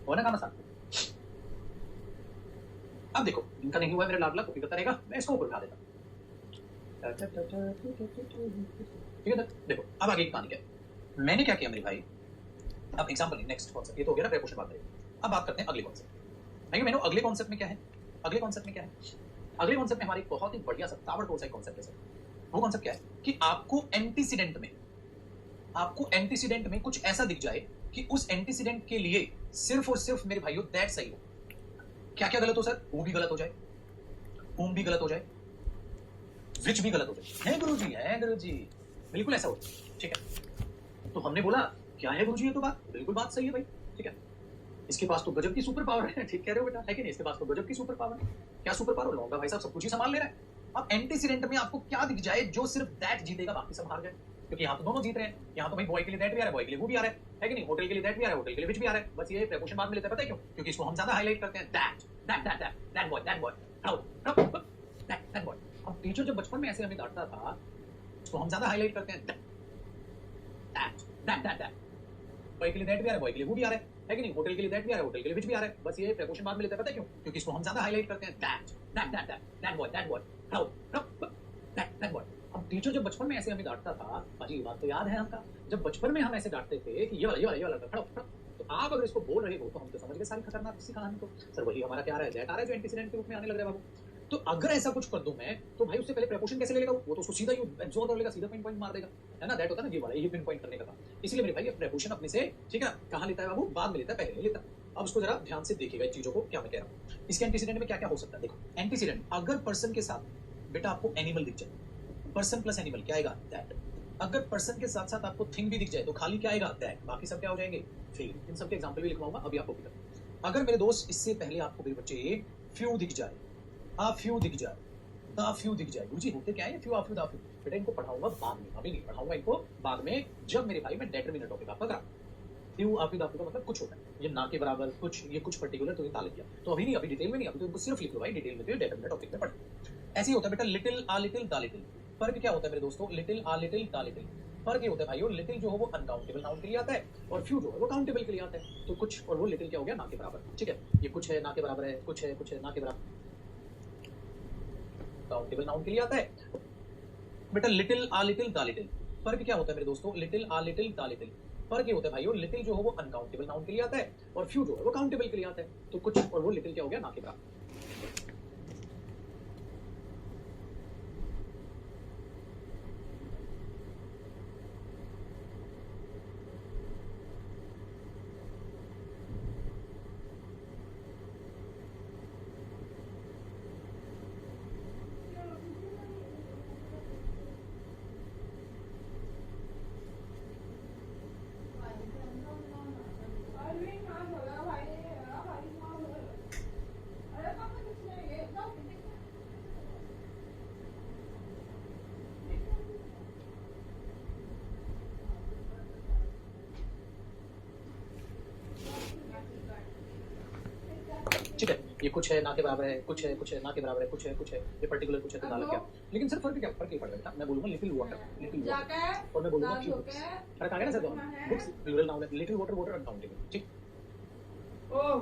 हुआ ना काम आसान। अब देखो इनका नहीं हुआ है, मेरा लाडला कॉपी करता रहेगा, मैं इसको ऊपर उठा देता। ठीक है देखो अब आगे की कहानी क्या है। मैंने क्या किया मेरे भाई, अब एग्जांपल नेक्स्ट कॉन्सेप्ट, ये तो हो गया ना प्रीपोजिशन बात करें। अब बात करते हैं अगले कॉन्सेप्ट। नहीं मैंने अगले कॉन्सेप्ट में क्या है, अगले कॉन्सेप्ट में क्या है, अगले कॉन्सेप्ट में हमारे एक बहुत ही बढ़िया सा ताबड़तोड़ सा कॉन्सेप्ट है सर। वो कॉन्सेप्ट क्या है कि आपको एंटीसीडेंट में कुछ ऐसा दिख जाए कि उस एंटीसीडेंट के लिए सिर्फ और सिर्फ मेरे भाइयों दैट सही हो। क्या क्या गलत हो सर, वो भी गलत हो जाए, ऊम भी गलत हो जाए, विच भी गलत हो जाए। है गुरुजी बिल्कुल ऐसा हो। ठीक है तो हमने बोला क्या है गुरुजी, ये तो बात बिल्कुल बात सही है भाई। ठीक है इसके पास तो गजब की सुपर पावर है, ठीक कह रहे हो बेटा, है कि नहीं, इसके पास तो गजब की सुपर पावर है। क्या सुपर पावर, लौंडा भाई साहब सब कुछ ही संभाल ले रहा है। अब एंटीसीडेंट में आपको क्या दिख जाए जो सिर्फ दैट जीतेगा, बाकी सब हार गए, क्योंकि यहाँ तो दोनों जीत रहे हैं। यहाँ तो भाई बॉय के लिए दैट भी आ रहा है, बॉय के लिए वो भी आ रहा है कि नहीं, होटल के लिए दैट भी आ रहा है, होटल के लिए विच भी आ रहा है। बस ये प्रीपोजिशन बाद में लेते हैं, पता है क्यों, क्योंकि इसको हम ज्यादा हाईलाइट करते हैं, दैट बॉय। अब टीचर जब बचपन में ऐसे हमें डांटता था, इसको हम ज्यादा हाईलाइट करते हैं, दैट बॉय के लिए दैट भी आ रहा है, बॉय के लिए वो भी आ रहा है कि नहीं, होटल के लिए दैट भी आ रहा है, होटल के लिए विच भी आ रहा है। बस ये प्रीपोजिशन बाद में लेते हैं, पता है क्यों, क्योंकि इसको हम ज्यादा हाईलाइट करते हैं, दैट बॉय। अब टीचर जब बचपन में ऐसे हमें डांटता था, अजी ये बात तो याद है हमका, जब बचपन में हम ऐसे डांटते थे कि ये वाला खड़ा, तो आप अगर इसको बोल रहे हो तो हम तो समझ गए सारी खतरनाक सी कहानी को, सर वही हमारा क्या आ रहा है, दैट आ रहा है जो एंटीसीडेंट के रूप में आने लग रहा है बाबू। तो अगर ऐसा कुछ कर दूं मैं, तो भाई उससे पहले प्रीपोजिशन कैसे ले लेगा, वो तो उसको सीधा ही एब्जॉर्ब कर लेगा, सीधा पिन पॉइंट मार देगा, है ना। दैट होता है ना ये वाला, ये पिन पॉइंट करने का काम। इसलिए मेरे भाई ये प्रीपोजिशन अपने से, ठीक है, कहां लेता है बाबू, बाद में लेता है, पहले नहीं लेता। अब उसको जरा ध्यान से देखिएगा इन चीजों को, क्या मैं कह रहा हूं। इसके एंटीसीडेंट में क्या क्या हो सकता है, देखो एंटीसीडेंट अगर पर्सन के साथ बेटा आपको एनिमल दिख जाए, पर्सन प्लस एनिमल क्या आएगा, दैट। अगर पर्सन के साथ साथ आपको थिंग भी दिख जाए तो खाली क्या आएगा, दैट, बाकी सब क्या हो जाएंगे, फेल। इन सब के एग्जांपल भी लिखवाऊंगा, अभी आपको पता। अगर मेरे दोस्त इससे पहले आपको मेरे बच्चे फ्यू दिख जाए, आ फ्यू दिख जाए, द फ्यू दिख जाए, गुरुजी होते क्या है few uh few the few, बेटा इनको पढ़ाऊंगा बाद में, अभी नहीं पढ़ाऊंगा इनको बाद में, जब मेरे भाई मैं डेटरमिनर टॉपिक आपका करा। Few uh few the few का मतलब कुछ होता है, ये ना के बराबर कुछ, ये कुछ पर्टिकुलर, तो ये ताल किया, तो अभी नहीं, अभी डिटेल में नहीं, अभी तो इनको सिर्फ लिख लो भाई, डिटेल में तो डेटरमिनर टॉपिक में पढ़। ऐसे ही होता है बेटा little uh little the little. फर्क क्या होता है मेरे दोस्तों, little uh little the little, फर्क ये होता है भाइयों, लिटिल जो है वो अनकाउंटेबल नाउन के लिए आता है, और फ्यू जो है वो काउंटेबल के लिए आता है। तो कुछ और वो लिटिल क्या हो गया, ना के बराबर। ठीक है ये कुछ है ना के बराबर है, कुछ है ना के बराबर, काउंटेबल नाउन के लिए आता है बेटा। Little uh little the little, फर्क क्या होता है मेरे दोस्तों, little uh little the little, फर्क ये होता है भाइयों, लिटिल जो है वो अनकाउंटेबल नाउन के लिए आता है, और फ्यू जो है वो काउंटेबल के लिए आता है। तो कुछ और वो लिटिल क्या हो गया, ना के बराबर। ठीक है ये कुछ है ना के बराबर है, कुछ है ना के बराबर है, कुछ है ये पर्टिकुलर कुछ है तो डाला क्या। लेकिन सर फर्क क्या, फर्क ये पड़ मैं बोलूंगा लिटिल वाटर और मैं बोलूंगा फ्यू बुक्स। फर्क आ गया ना सर दोनों, बुक्स प्लूरल नाउन है, लिटिल वाटर अनकाउंटेबल। ठीक और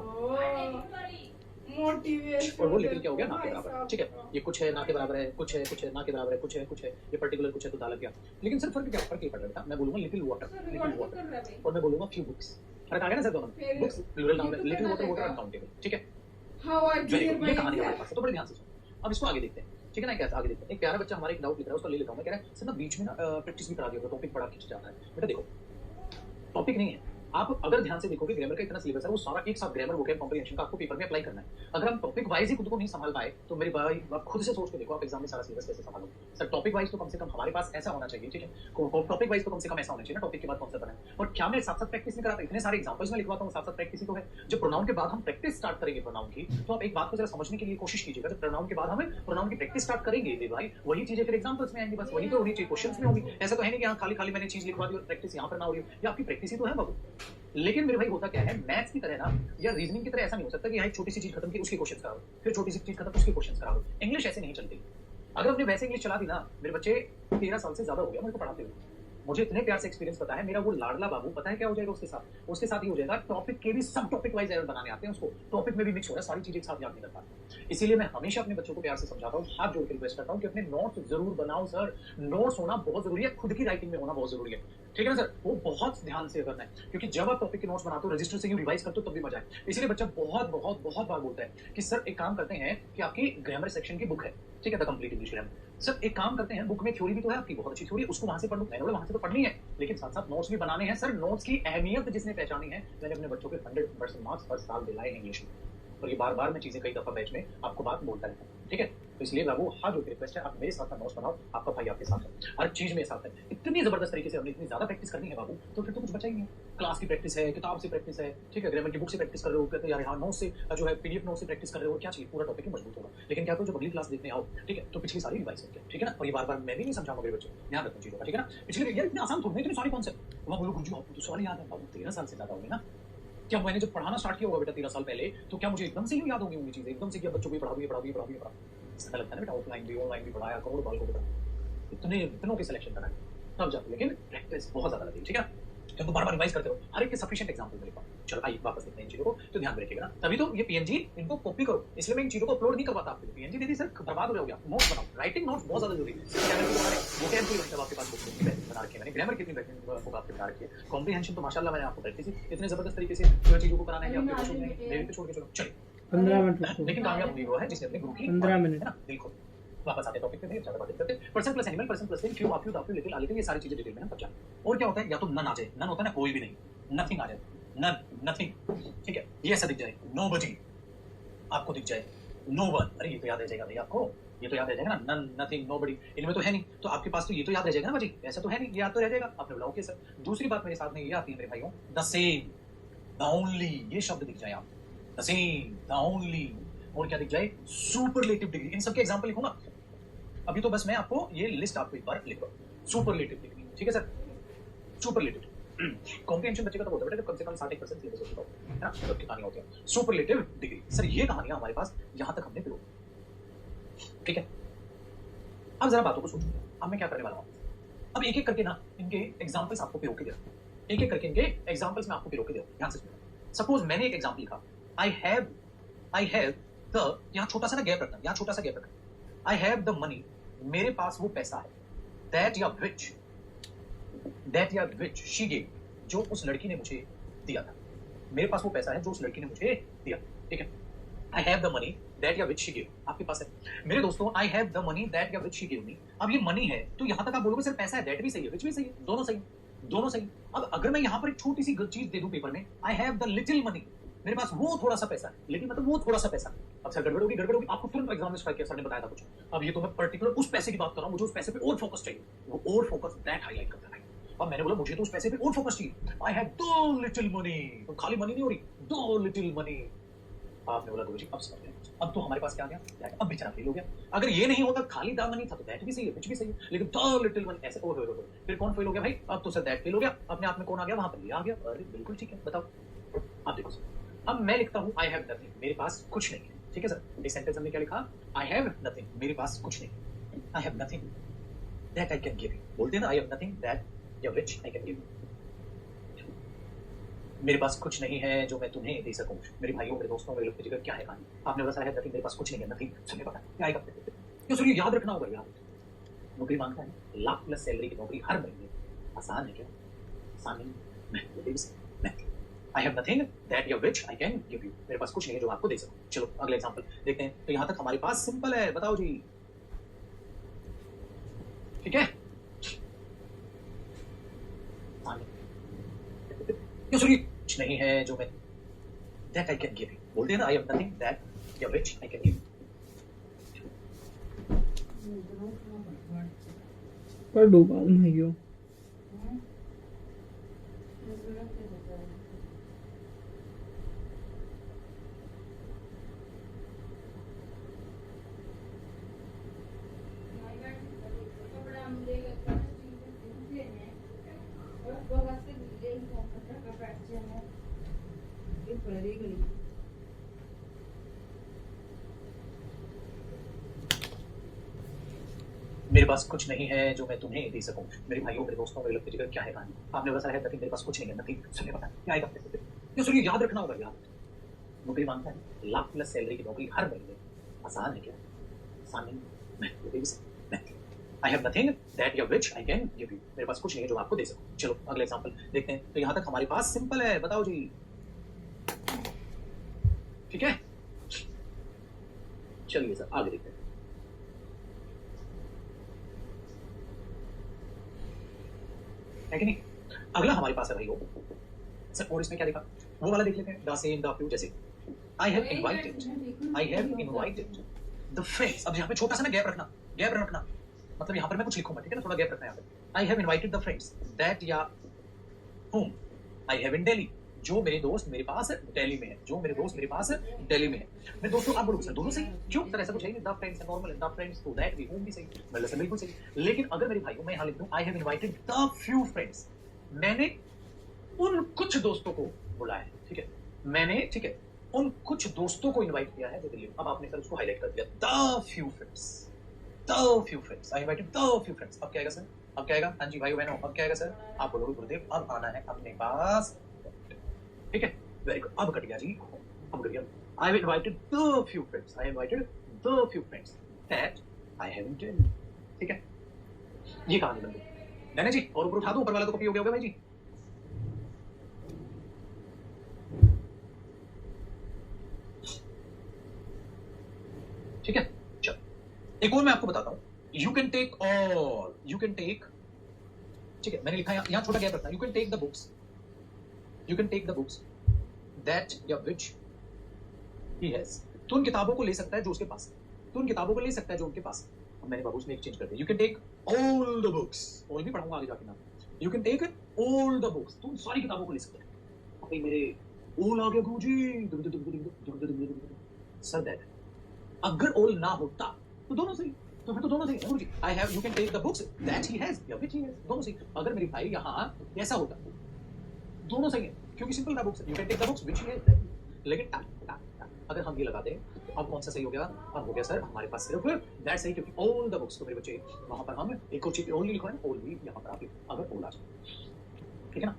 वो लिटिल क्या हो गया, ना के बराबर। ठीक है ये कुछ है ना के बराबर है, कुछ है ना के बराबर है, कुछ है ये पर्टिकुलर कुछ है तो डाला क्या। लेकिन सर फर्क क्या, फर्क ये पड़ रहा है, मैं बोलूंगा लिटिल वाटर और मैं बोलूंगा फ्यू बुक्स। फर्क आ गया ना सर दोनों, बुक्स प्लूरल नाउन है, लिटिल वाटर अनकाउंटेबल। ठीक है ये कहानी हमारे पास है, तो बड़े ध्यान से सुनो। अब इसको आगे देखते हैं, ठीक है ना, कैसे आगे देखते हैं। एक प्यारा बच्चा हमारा एक डाउट लिख रहा है, उसका ले लेता हूं मैं, कह रहा है सर ना बीच में ना प्रैक्टिस भी करा दिया, टॉपिक बड़ा खींच जाता है। बेटा देखो टॉपिक नहीं है, आप अगर ध्यान से देखोगे ग्रामर का इतना सिलेबस है, वो सारा एक साथ ग्रामर वोकैब कॉम्प्रिहेंशन का आपको पेपर में अप्लाई करना है। अगर हम टॉपिक वाइज ही खुद को नहीं संभाल पाए तो मेरे भाई आप खुद से सोच के देखो आप एग्जाम में सारा सिलेबस कैसे संभालोगे। सर टॉपिक वाइज तो कम से कम हमारे पास ऐसा होना चाहिए, ठीक है, टॉपिक वाइज तो कम से कम ऐसा होना चाहिए ना, टॉपिक के बाद कौन सा बनाए। और क्या मैं साथ साथ प्रैक्टिस नहीं कराता, इतने सारे एग्जाम्पल्स में लिखवाता हूँ, साथ साथ प्रैक्टिस ही तो है। जब प्रोनाउन के बाद हम प्रैक्टिस स्टार्ट करेंगे प्रोनाउन की, तो आप एक बात को जरा समझने की लिए कोशिश कीजिएगा, जब प्रोनाउन के बाद हमें प्रोनाउन की प्रैक्टिस स्टार्ट करेंगे भाई, वही चीजें फिर एग्जाम्पल्स में आएंगी, बस वही तो होनी चाहिए, क्वेश्चंस में होगी। ऐसा तो है नहीं कि खाली खाली मैंने चीज लिखवा दी और प्रैक्टिस यहाँ पर ना हो रही है, ये आपकी प्रैक्टिस ही तो है बाबू। लेकिन मेरे भाई होता क्या है, मैथ्स की तरह ना या रीजनिंग की तरह ऐसा नहीं हो सकता कि यहाँ एक छोटी सी चीज खत्म की उसके क्वेश्चन कराओ, फिर छोटी सी चीज खत्म उसके क्वेश्चन कराओ। इंग्लिश ऐसे नहीं चलती। अगर हमने वैसे इंग्लिश चला दी ना, मेरे बच्चे 13 साल से ज्यादा हो गया मेरे को पढ़ाते हुए, मुझे इतने प्यार से एक्सपीरियंस पता है, मेरा वो लाडला बाबू पता है क्या हो जाएगा उसके साथ ही हो जाएगा, टॉपिक के भी सब टॉपिक वाइज एरर बनाने आते हैं उसको, टॉपिक में भी मिक्स हो रहा है, सारी चीजें एक साथ याद नहीं कर पाता। इसीलिए मैं हमेशा अपने बच्चों को प्यार से समझाता हूँ, हाथ जोड़ के रिक्वेस्ट करता हूँ कि अपने नोट्स जरूर बनाओ सर, नोट्स होना बहुत जरूरी है, खुद की राइटिंग में होना बहुत जरूरी है, ठीक है ना सर, वो बहुत ध्यान से करना है, क्योंकि जब आप टॉपिक के नोट्स बनाते हो रजिस्टर से यूं रिवाइज करते हो तब भी मजा है। इसलिए बच्चा बहुत बहुत बहुत बार बोलता है कि सर एक काम करते हैं कि आपकी ग्रामर सेक्शन की बुक है, ठीक है, the complete English grammar, sir एक काम करते हैं बुक में थ्योरी भी तो है आपकी, बहुत अच्छी थ्योरी, उसको वहां से पढ़ लो। मैंने बोला वहां से तो पढ़नी है, लेकिन साथ साथ नोट्स भी बनाने हैं। सर नोट्स की अहमियत जिसने पहचानी है, मैंने अपने बच्चों के 100% मार्क्स हर साल दिलाए हैं इंग्लिश में, और ये बार बार मैं चीजें कई दफा बैच में आपको बात बोलता रहता हूँ, ठीक है। तो इसलिए बाबू हाथ जोड़ के रिक्वेस्ट है, आप मेरे साथ नोट्स बनाओ, आपका भाई आपके साथ है, हर चीज में साथ है। इतनी जबरदस्त तरीके से हमने इतनी ज्यादा प्रैक्टिस करनी है बाबू, तो फिर तो कुछ बचा ही नहीं। क्लास की प्रैक्टिस है, किताब से प्रैक्टिस है, ठीक है, ग्रामर की बुक से प्रैक्टिस कर रहे हो, कहते यार हाँ नोट से जो है पीडीएफ नोट से प्रैक्टिस कर रहे हो, क्या चाहिए, पूरा टॉपिक ही मजबूत होगा। लेकिन क्या तो जब अगली क्लास देखने आओ, ठीक है, तो पिछली सारी रिवाइज करके, ठीक है ना, और ये बार बार मैं भी नहीं समझाऊंगा मेरे बच्चों को, ध्यान रखना चीजों का, ठीक है ना। पिछले यार इतने आसान थोड़ी इतने सारे कॉन्सेप्ट, वहाँ बोलो गुरुजी आपको तो सवाल याद है, बाबू 13 साल से ज्यादा होंगे ना, क्या मैंने जब पढ़ाना स्टार्ट किया होगा बेटा 13 साल पहले, तो क्या मुझे एकदम से ही याद होंगी वो चीजें, एकदम से क्या बच्चों को पढ़ा ऐसा लगता है ना बेटा, ऑफलाइन भी ऑनलाइन भी पढ़ाया, करोड़ बाल को पढ़ा, इतनों की सिलेक्शन करा तब जाके, लेकिन प्रैक्टिस बहुत ज्यादा लगेगी, ठीक है, क्योंकि बार बार रिवाइज करते रहो, हर एक के सफिशिएंट एग्जांपल मेरे पास। चलो आइए वापस देखते हैं इन चीजों को, तो ध्यान में रखिएगा ना, तभी तो ये पीएनजी इनको कॉपी करो, इसलिए मैं इन चीजों को अपलोड नहीं करवाता आपको, पीएनजी दे दी सर बर्बाद हो जाओगे आप, नोट्स बनाओ, राइटिंग नोट्स बहुत ज्यादा जरूरी है। ग्रामर की तुम्हारे वोकैब की आपके पास बुक बना रखी है, मैंने ग्रामर की बुक आपके बना रखी है, कॉम्प्रिहेंशन तो माशाल्लाह मैंने आपको प्रैक्टिस इतने जबरदस्त तरीके से जो चीजों को कराना है कि आपके मेरे पे छोड़ के चलो चलिए 15 मिनट, लेकिन कामयाब नहीं हुआ है जिसने अपने गुरु की 15 मिनट है ना, बिल्कुल। वापस आते टॉपिक पे, नहीं ज्यादा बातें करते, person plus animal, person plus thing, few a few the few little a little, ये सारी चीजें डिटेल में हम समझाएंगे। और क्या होता है, या तो नन आ जाए, नन होता है ना कोई भी नहीं, नथिंग आ जाए, नन नथिंग, ठीक है, ये ऐसा दिख जाए, नोबडी आपको दिख जाए, नो वन, अरे ये तो याद रह जाएगा भाई आपको, ये तो याद रह जाएगा ना, नन नथिंग नोबडी, इनमें तो है नहीं, तो आपके पास तो ये तो याद रह जाएगा ना भाजी, ऐसा तो है नहीं, ये याद तो रह जाएगा। आपने बोला ओके सर। दूसरी बात मेरे साथ में ये आती है मेरे भाइयों, द सेम, द ओनली, ये शब्द दिख जाए आप, द सेम, द ओनली, और क्या दिख जाए, सुपरलेटिव डिग्री, इन सबके एग्जांपल लिखूंगा अभी, तो बस मैं आपको ये लिस्ट आपको एक बार लिखो, सुपरलेटिव डिग्री, ठीक है सर, सुपरलेटिव कॉम्प्रिहेंशन बच्चे का तो होता है बेटा, कम से कम 60% सिलेबस हो चुका है ना, तब की कहानी होती है। सुपरलेटिव डिग्री, सर ये कहानियां हमारे पास यहां तक हमने पिरो, ठीक है। अब जरा बातों को सोचो, अब मैं क्या करने वाला हूं, अब एक एक करके ना इनके एग्जांपल्स आपको पिरो के दे, एक एक करके इनके एग्जांपल्स मैं आपको पिरो के दे, ध्यान से सुनो। सपोज मैंने एक एग्जांपल लिखा, आई हैव द, यहां छोटा सा ना गैप रखना, यहां छोटा सा गैप रखना, आई हैव द मनी, मेरे पास वो पैसा है, दैट या विच शी गेव, जो उस लड़की ने मुझे दिया था, मेरे पास वो पैसा है जो उस लड़की ने मुझे दिया, ठीक है। आई हैव द मनी दैट या विच शी गेव, आपके पास है मेरे दोस्तों, आई हैव द मनी दैट या विच शी गेव मी। अब ये मनी है तो यहां तक आप बोलोगे सर पैसा है, दैट भी सही है, विच भी सही है, दोनों सही, दोनों सही। अब अगर मैं यहां पर एक छोटी सी चीज दे दूं पेपर में, आई हैव द लिटिल मनी, मेरे पास वो थोड़ा सा पैसा है, लेकिन मतलब वो थोड़ा सा पैसा, अब सर गड़बड़ होगी, आपको तुरंत एग्जाम में स्ट्राइक किया, सर ने बताया था कुछ, अब ये तो मैं पर्टिकुलर उस पैसे की बात कर रहा हूं, मुझे उस पैसे पे और फोकस चाहिए, वो और फोकस दैट हाईलाइट करता है। अब मैंने बोला मुझे तो उस पैसे पे और फोकस चाहिए, आई हैव दो लिटिल मनी, तो खाली मनी नहीं हो रही, दो लिटिल मनी। आपने बोला गुरुजी अब समझ गए, अब तो हमारे पास क्या आ गया, दैट, अब बेचारा फेल हो गया। अगर ये नहीं होता खाली द मनी था तो दैट भी सही है, विच भी सही है, लेकिन द लिटिल मनी ऐसे, ओ फिर कौन फेल हो गया भाई, अब तो सर दैट फेल हो गया, अपने आप में कौन आ गया, वहां पर ये आ गया, अरे बिल्कुल ठीक है, बताओ। अब देखो सर, अब मैं लिखता हूं आई हैव नथिंग, मेरे पास कुछ नहीं है, ठीक है सर, इस सेंटेंस हमने क्या लिखा, आई हैव नथिंग, मेरे पास कुछ नहीं, I have nothing that I can give you, बोलते हैं ना, आई हैव नथिंग दैट या which I can give you, मेरे पास कुछ नहीं है जो मैं तुम्हें दे सकूं। मेरे भाइयों, मेरे दोस्तों, मेरे लोग की जगह क्या है कहानी, आपने बताया है नथिंग, मेरे पास कुछ नहीं है, नथिंग, सुनिए पता क्या आएगा, क्यों सर ये याद रखना होगा यार, नौकरी मांगता है, लाख प्लस सैलरी की नौकरी हर महीने, आसान है क्या, आसान नहीं, मैं I have nothing that या which I can give you, मेरे पास कुछ नहीं है जो आपको दे सकूं। चलो अगले एग्जांपल देखते हैं, तो यहां तक हमारे पास सिंपल है, बताओ जी, ठीक है, क्यों सर कुछ नहीं है जो मैं, that I can give you, बोलते हैं ना, I have nothing that या which I can give you, पर दो बात भाइयों, मेरे पास कुछ नहीं है जो मैं तुम्हें दे सकूं। मेरे भाइयों, मेरे दोस्तों, मेरे लगते जिगर, क्या है कहानी? आपने बोला सर है नथिंग, मेरे पास कुछ नहीं है, नथिंग। सुनिए पता क्या आएगा पैसे? ये सुनिए, याद रखना होगा, याद। नौकरी मांगता है, लाख प्लस सैलरी की नौकरी हर महीने, आसान है क्या? आसान नहीं। I have nothing that you which I can give you. मेरे पास कुछ नहीं है जो आपको दे सकूं। चलो अगले एग्जांपल देखते हैं। तो यहां तक हमारे पास सिंपल है, बताओ जी। ठीक है, चलिए सर आगे देखते हैं। है कि नहीं? अगला हमारे पास है भाई वो सर, और इसमें क्या देखा वो वाला देख लेते हैं। द सेम द फ्यू, जैसे I have invited the friends. अब यहाँ पे छोटा सा ना गैप रखना, गैप रखना, मतलब यहाँ पर मैं कुछ लिखूंगा, ठीक है ना, थोड़ा गैप रखना यहाँ पे। I have invited the friends that या whom I have in Delhi. जो मेरे दोस्त मेरे पास दिल्ली में है, जो मेरे दोस्त मेरे पास दिल्ली में है। मेरे दोस्तों, आप बोलोगे सर दोनों सही क्यों सर? ऐसा कुछ है नहीं, द फ्रेंड्स है नॉर्मल है, द फ्रेंड्स तो दैट भी होम भी सही, मतलब से बिल्कुल सही। लेकिन अगर मेरे भाइयों मैं यहाँ लिख दूं I have invited the few friends, मैंने उन कुछ दोस्तों को बुलाया है, ठीक है, मैंने, ठीक है, उन कुछ दोस्तों को इनवाइट किया है जो दिल्ली में। अब आपने सर उसको हाईलाइट कर दिया, the few friends, the few friends, I invited the few friends. अब क्या आएगा सर? अब क्या आएगा? हाँ जी भाई बहनों, अब क्या आएगा सर? आप बोलोगे गुरुदेव अब आना है अपने पास, ठीक है, वेरी गुड। अब कट गया जी, अब कट गया। I have invited the few friends, I invited the few friends that I haven't done, ठीक है, ये कहानी बन गई। मैंने जी और ऊपर उठा दूं, ऊपर वाला तो कॉपी हो गया भाई जी। ठीक है, चल एक और मैं आपको बताता हूं। You can take all, you can take, ठीक है, मैंने लिखा है यहां छोटा गैप रखना। You can take the books, you can take the books that या विच ही हैज। तो उन किताबों को ले सकता है जो उसके पास है, तो उन किताबों को ले सकता है जो उनके पास है। अब मैंने बाबू उसमें एक चेंज कर दिया। You can take all the books, all भी पढ़ाऊंगा आगे जाके ना। You can take all the books, तुम सारी किताबों को ले सकते हैं। भाई मेरे ऑल आ गया गुरुजी, सर दैट, अगर ऑल ना होता तो दोनों सही, तो फिर तो दोनों सही है गुरुजी। I have, you can take the books that he has या व्हिच ही हैज, दोनों सही। अगर मेरे भाई यहाँ ऐसा होता दोनों सही है, क्योंकि सिंपल था books, you can take the books which he has. लेकिन अगर हम ये लगाते हैं तो अब कौन सा सही हो गया? अब हो गया सर हमारे पास सिर्फ दैट सही, क्योंकि ऑल द बुक्स। तो मेरे बच्चे वहां पर हम एक और चीज ओनली लिखो है, ऑल भी यहाँ पर आप अगर ऑल आ जाए, ठीक है ना,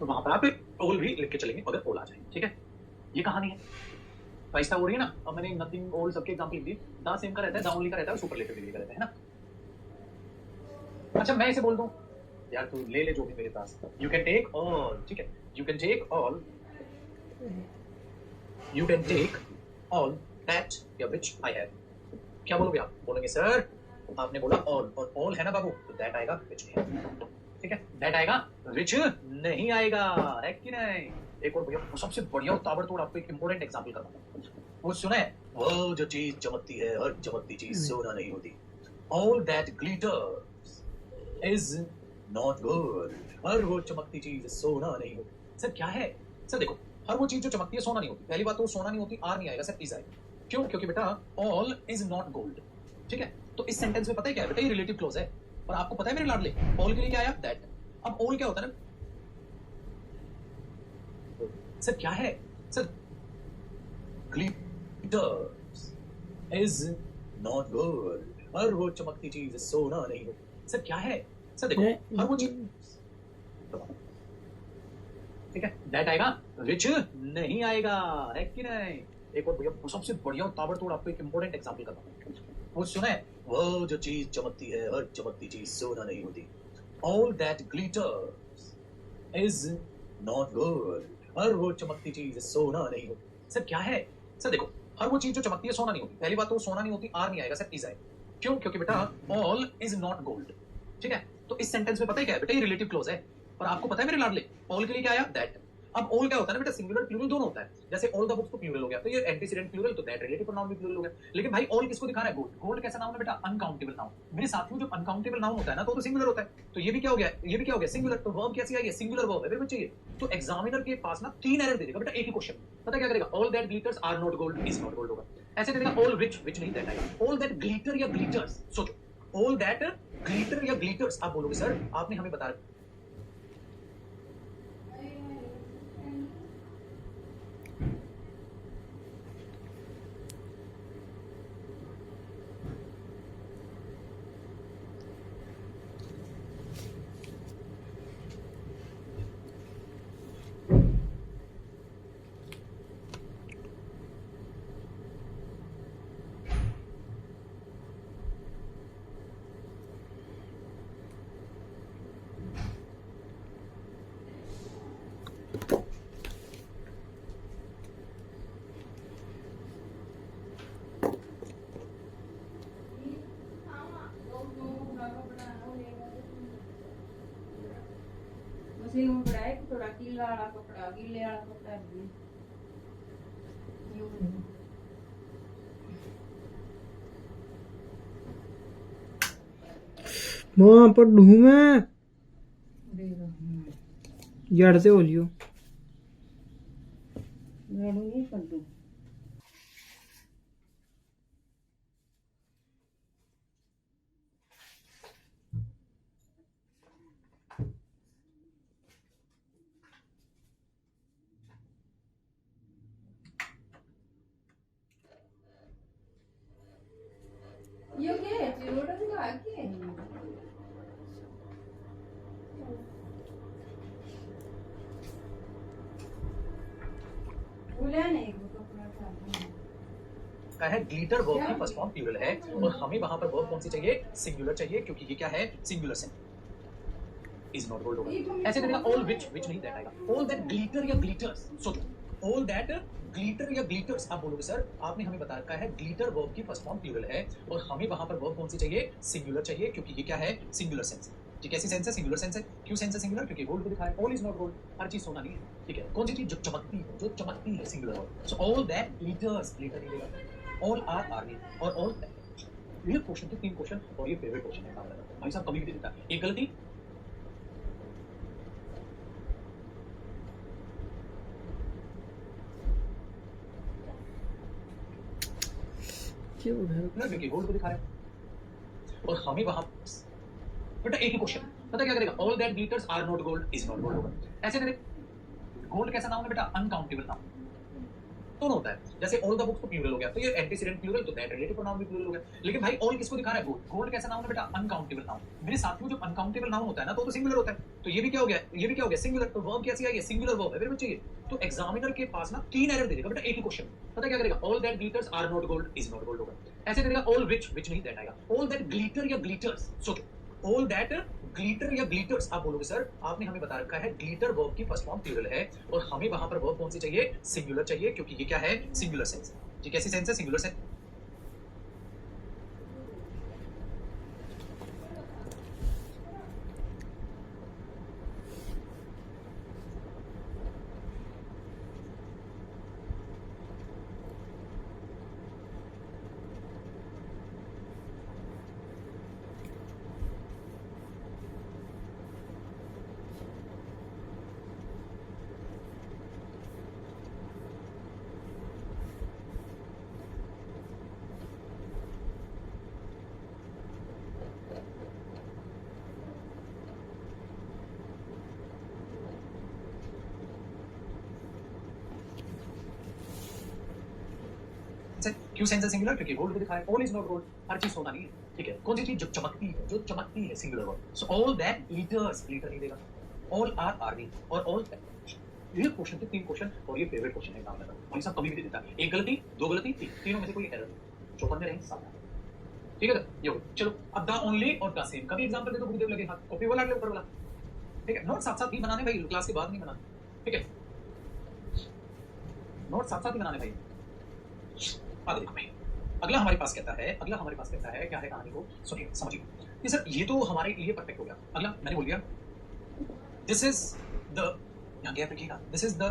तो वहां पर आप ऑल भी लिख के चलेंगे अगर ऑल आ जाए, ठीक है। ये कहानी है, पैसा हो रही है ना। अब मैंने नथिंग ऑल सबके एग्जांपल दिए। द सेम का रहता है, द ओनली का रहता है, सुपरलेटिव डिग्री का रहता है ना। अच्छा मैं इसे बोल दूं यार, तू ले ले जो भी मेरे पास। यू कैन टेक ऑल, ठीक है, you can take all, you can take all that या व्हिच आई हैव। क्या बोलोगे आप? बोलेंगे सर आपने बोला ऑल, और ऑल है ना बाबू, तो दैट आएगा व्हिच नहीं है, ठीक है, दैट आएगा व्हिच नहीं आएगा, है कि नहीं। एक और भैया सबसे बढ़िया ताबड़तोड़ आपको एक इंपॉर्टेंट एग्जांपल करना, वो सुना है, वो जो चीज चमकती है हर चमकती चीज सोना नहीं होती। All that glitters is not gold, हर वो चमकती चीज सोना नहीं होती। सर क्या है? सर देखो, हर वो चीज जो चमकती है सोना नहीं होती। पहली बात तो सोना नहीं होती, आर नहीं आएगा सर, इज आएगा। क्यों? क्योंकि बेटा ऑल इज नॉट गोल्ड, ठीक है। तो इस सेंटेंस में पता है क्या है बेटा, ये रिलेटिव क्लोज है। और आपको पता है मेरे लाडले, ऑल के लिए क्या आया? दैट। अब ऑल क्या होता है ना सर, क्या है sir? Glitters is not gold, हर वो चमकती चीज सोना नहीं होती। सर क्या है? सर देखो, हर वो चीज, ठीक है, दैट आएगा, विच नहीं आएगा, है कि नहीं। एक और भैया सबसे बढ़िया ताबड़तोड़ आपको एक इंपॉर्टेंट एग्जांपल करना, वो सुना है, वो जो चीज चमकती है हर चमकती चीज सोना नहीं होती। All that glitters is not gold, हर वो चमकती चीज सोना नहीं होती। सर क्या है? सर देखो, हर वो चीज जो चमकती है सोना नहीं होती। पहली बात तो सोना नहीं होती, आर नहीं आएगा सर, इज आएगा। क्यों? क्योंकि बेटा ऑल इज नॉट गोल्ड, ठीक है। तो इस सेंटेंस में पता है क्या है बेटा, ये रिलेटिव क्लोज है। और आपको पता है मेरे लाडले, ऑल के लिए क्या आया? दैट। अब ऑल क्या होता है ना बेटा, सिंगुलर प्लूरल दोनों होता है। जैसे ऑल द बुक्स तो प्लूरल हो गया, तो ये एंटीसीडेंट प्लूरल, तो दैट रिलेटिव प्रोनाउन भी प्लूरल हो गया। लेकिन भाई ऑल किसको दिखा रहा है? गोल्ड। गोल्ड कैसा नाउन है बेटा? Uncountable noun. मेरे साथियों जब अनकाउंटेबल नाउन होता है ना तो सिंगुलर होता है। तो ये भी क्या हो गया? ये भी क्या हो गया? सिंगुलर। तो वर्ब कैसी आई है? सिंगुलर वर्ब है मेरे बच्चे ये। तो एग्जामिनर के पास ना 3 एरर दे देगा बेटा एक ही क्वेश्चन। पता क्या करेगा? All that glitters are not gold is not gold होगा। ऐसे दे देगा ऑल विच, विच नहीं दैट आएगा। ऑल दैट ग्लिटर या ग्लिटर्स, सोचो, ऑल दैट ग्लिटर या ग्लिटर्स, आप बोलोगे सर आपने हमें बता मशीन में पड़ा है कि थोड़ा गीला वाला कपड़ा गीले वाला कपड़ा भी यूं है। मां पढ़ू मैं दे रहा हूँ जड़ से हो लियो झाड़ू नहीं कर दूँ ये क्या है चिरोटा का आके बोला नहीं वो कपड़ा था का है ग्लिटर वर्ब की फर्स्ट फॉर्म प्लूरल है और हमें वहां पर वर्ब कौन सी चाहिए, सिंगुलर चाहिए, क्योंकि ये क्या है, singular sense is not gold होगा। ऐसे करेगा ऑल विच नहीं दैट आएगा। ऑल दैट ग्लिटर या ग्लिटर्स, सोचो ऑल दैट ग्लिटर या ग्लिटर्स आप बोलोगे सर आपने हमें बता रखा है ग्लिटर वर्ब की फर्स्ट फॉर्म प्लूरल है और हमें वहां पर वर्ब कौन सी चाहिए, सिंगुलर चाहिए, क्योंकि ये क्या है, सिंगुलर सेंस। ठीक है, कैसी सेंस है, सिंगुलर सेंस है। क्यों सेंस है सिंगुलर, क्योंकि गोल्ड को दिखा है। ऑल इज नॉट गोल्ड, हर चीज सोना नहीं है। ठीक है, कौन सी चीज जो चमकती है, जो चमकती है, singular verb. So all that glitters, glitter नहीं देगा, ऑल आर आर्मी और ऑल। ये क्वेश्चन थे 3 क्वेश्चन और ये फेवरेट क्वेश्चन है भाई साहब, कभी भी दे देता है। एक गलती क्यों उधर ना, क्योंकि गोल्ड को दिखा रहा है और हमें वहां बेटा एक ही क्वेश्चन पता क्या करेगा, all that glitters are not gold is not gold होगा। ऐसे करे गोल्ड कैसा नाउन है बेटा, अनकाउंटेबल नाउन दोनों होता है। जैसे ऑल द बुक्स तो प्लूरल हो गया, तो ये एंटीसीडेंट प्लूरल, तो दैट रिलेटिव प्रोनाउन भी प्लूरल हो गया। लेकिन भाई ऑल किसको दिखा रहा है, गोल्ड। गोल्ड कैसा नाउन है बेटा, अनकाउंटेबल नाउन। मेरे साथियों जो अनकाउंटेबल नाउन होता है ना तो सिंगुलर होता है, तो ये भी क्या हो गया, ये भी क्या हो गया, सिंगुलर। तो वर्ब कैसी आई है, सिंगुलर वर्ब है मेरे बच्चे ये। तो एग्जामिनर के पास ना 3 एरर दे देगा बेटा एक ही क्वेश्चन। पता क्या करेगा, all that glitters are not gold is not gold होगा। ऐसे करेगा ऑल विच नहीं दैट आएगा। ऑल दैट ग्लिटर या ग्लिटर्स, सोचो ऑल दैट ग्लिटर या ग्लिटर्स आप बोलोगे सर आपने हमें बता रखा है ग्लिटर वर्ब की फर्स्ट फॉर्म प्लूरल है और हमें वहां पर वर्ब कौन सी चाहिए, सिंगुलर चाहिए, क्योंकि ये क्या है, सिंगुलर सेंस। ठीक है, कैसी सेंस है, सिंगुलर सेंस। क्यों सेंस है सिंगुलर, क्योंकि गोल्ड को दिखाया। ऑल इज नॉट गोल्ड, हर चीज सोना नहीं है। ठीक है, कौन सी चीज जो चमकती है, जो चमकती है, singular verb. So all that glitters, glitter नहीं देगा, ऑल आर आर्मी और ऑल। ये क्वेश्चन थे 3 क्वेश्चन और ये फेवरेट क्वेश्चन है एग्जाम में भाई साहब, कभी भी दे देता है। एक गलती, 2 गलती, तीनों में से कोई एरर, चौपन में रहेंगे 7। ठीक है, ये हो चलो। अब द ओनली और द सेम कभी एग्जांपल दे तो गुरुदेव लगे हाथ, कॉपी वाला ऊपर वाला। ठीक है, नोट साथ साथ ही बनाने भाई, क्लास के बाद नहीं बनाने। ठीक है, नोट साथ साथ ही बनाने भाई। आगे देखो भाई, अगला हमारे पास कहता है क्या है कहानी को सुनिए समझिए। ये सर ये तो हमारे लिए परफेक्ट हो गया। अगला मैंने बोल दिया दिस इज द, यहां गैप रखिएगा, this is the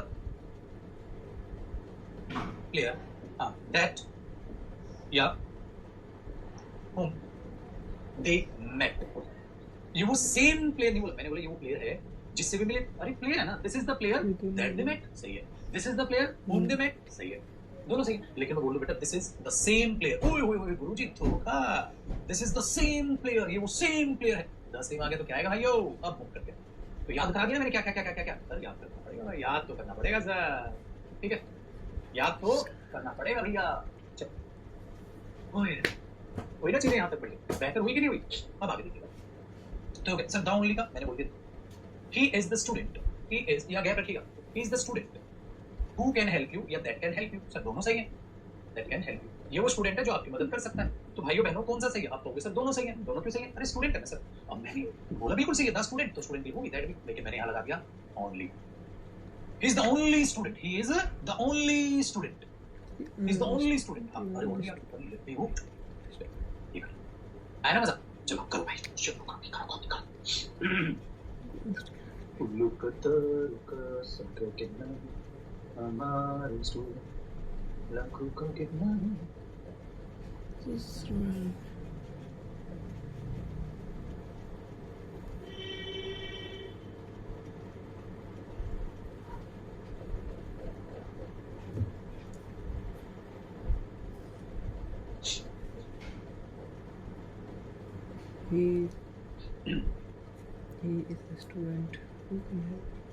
player that या whom they met। ये वो सेम प्लेयर नहीं बोला, मैंने बोला ये वो प्लेयर है जिससे भी मिले। अरे प्लेयर है ना, this is the player that they met, सही है। This is the player whom they met, सही है, दोनों सही। लेकिन मैं बोल रहा बेटा this is the same player. ओए ओए ओए गुरुजी धोखा, this is the same player, ये वो सेम प्लेयर है। 10 सेम आ गया तो क्या आएगा भाइयो, अब मुक करके तो याद करा दिया मैंने क्या क्या क्या क्या क्या सर, याद करना पड़ेगा, याद तो करना पड़ेगा सर। ठीक है, याद तो करना पड़ेगा भैया। चलो ओए वही ना चीजें यहाँ तक पढ़ी, बेहतर हुई कि नहीं हुई, अब आगे देखिएगा। तो ओके सर, द ओनली का मैंने बोल दिया, he is the student, he is, या गैप रखिएगा, he is the student who can help you या that can help you. Sir दोनों सही है, दैट कैन हेल्प यू, ये वो स्टूडेंट है जो आपकी मदद कर सकता है। तो भाइयों बहनों कौन सा सही है, आप कहोगे सर दोनों सही है। दोनों क्यों सही है, अरे स्टूडेंट है ना सर। अब मैंने बोला बिल्कुल सही है, द स्टूडेंट, तो स्टूडेंट भी होगी दैट भी, लेकिन मैंने यहाँ लगा दिया only. He is the only student, he is the only student, he is the only student. अरे बोल दिया ठीक है, आया ना मजा। चलो करो भाई, चलो करो। Look at the संग कितना हमारे स्टूडेंट लाखों का कितना Just run. He is the student who can help.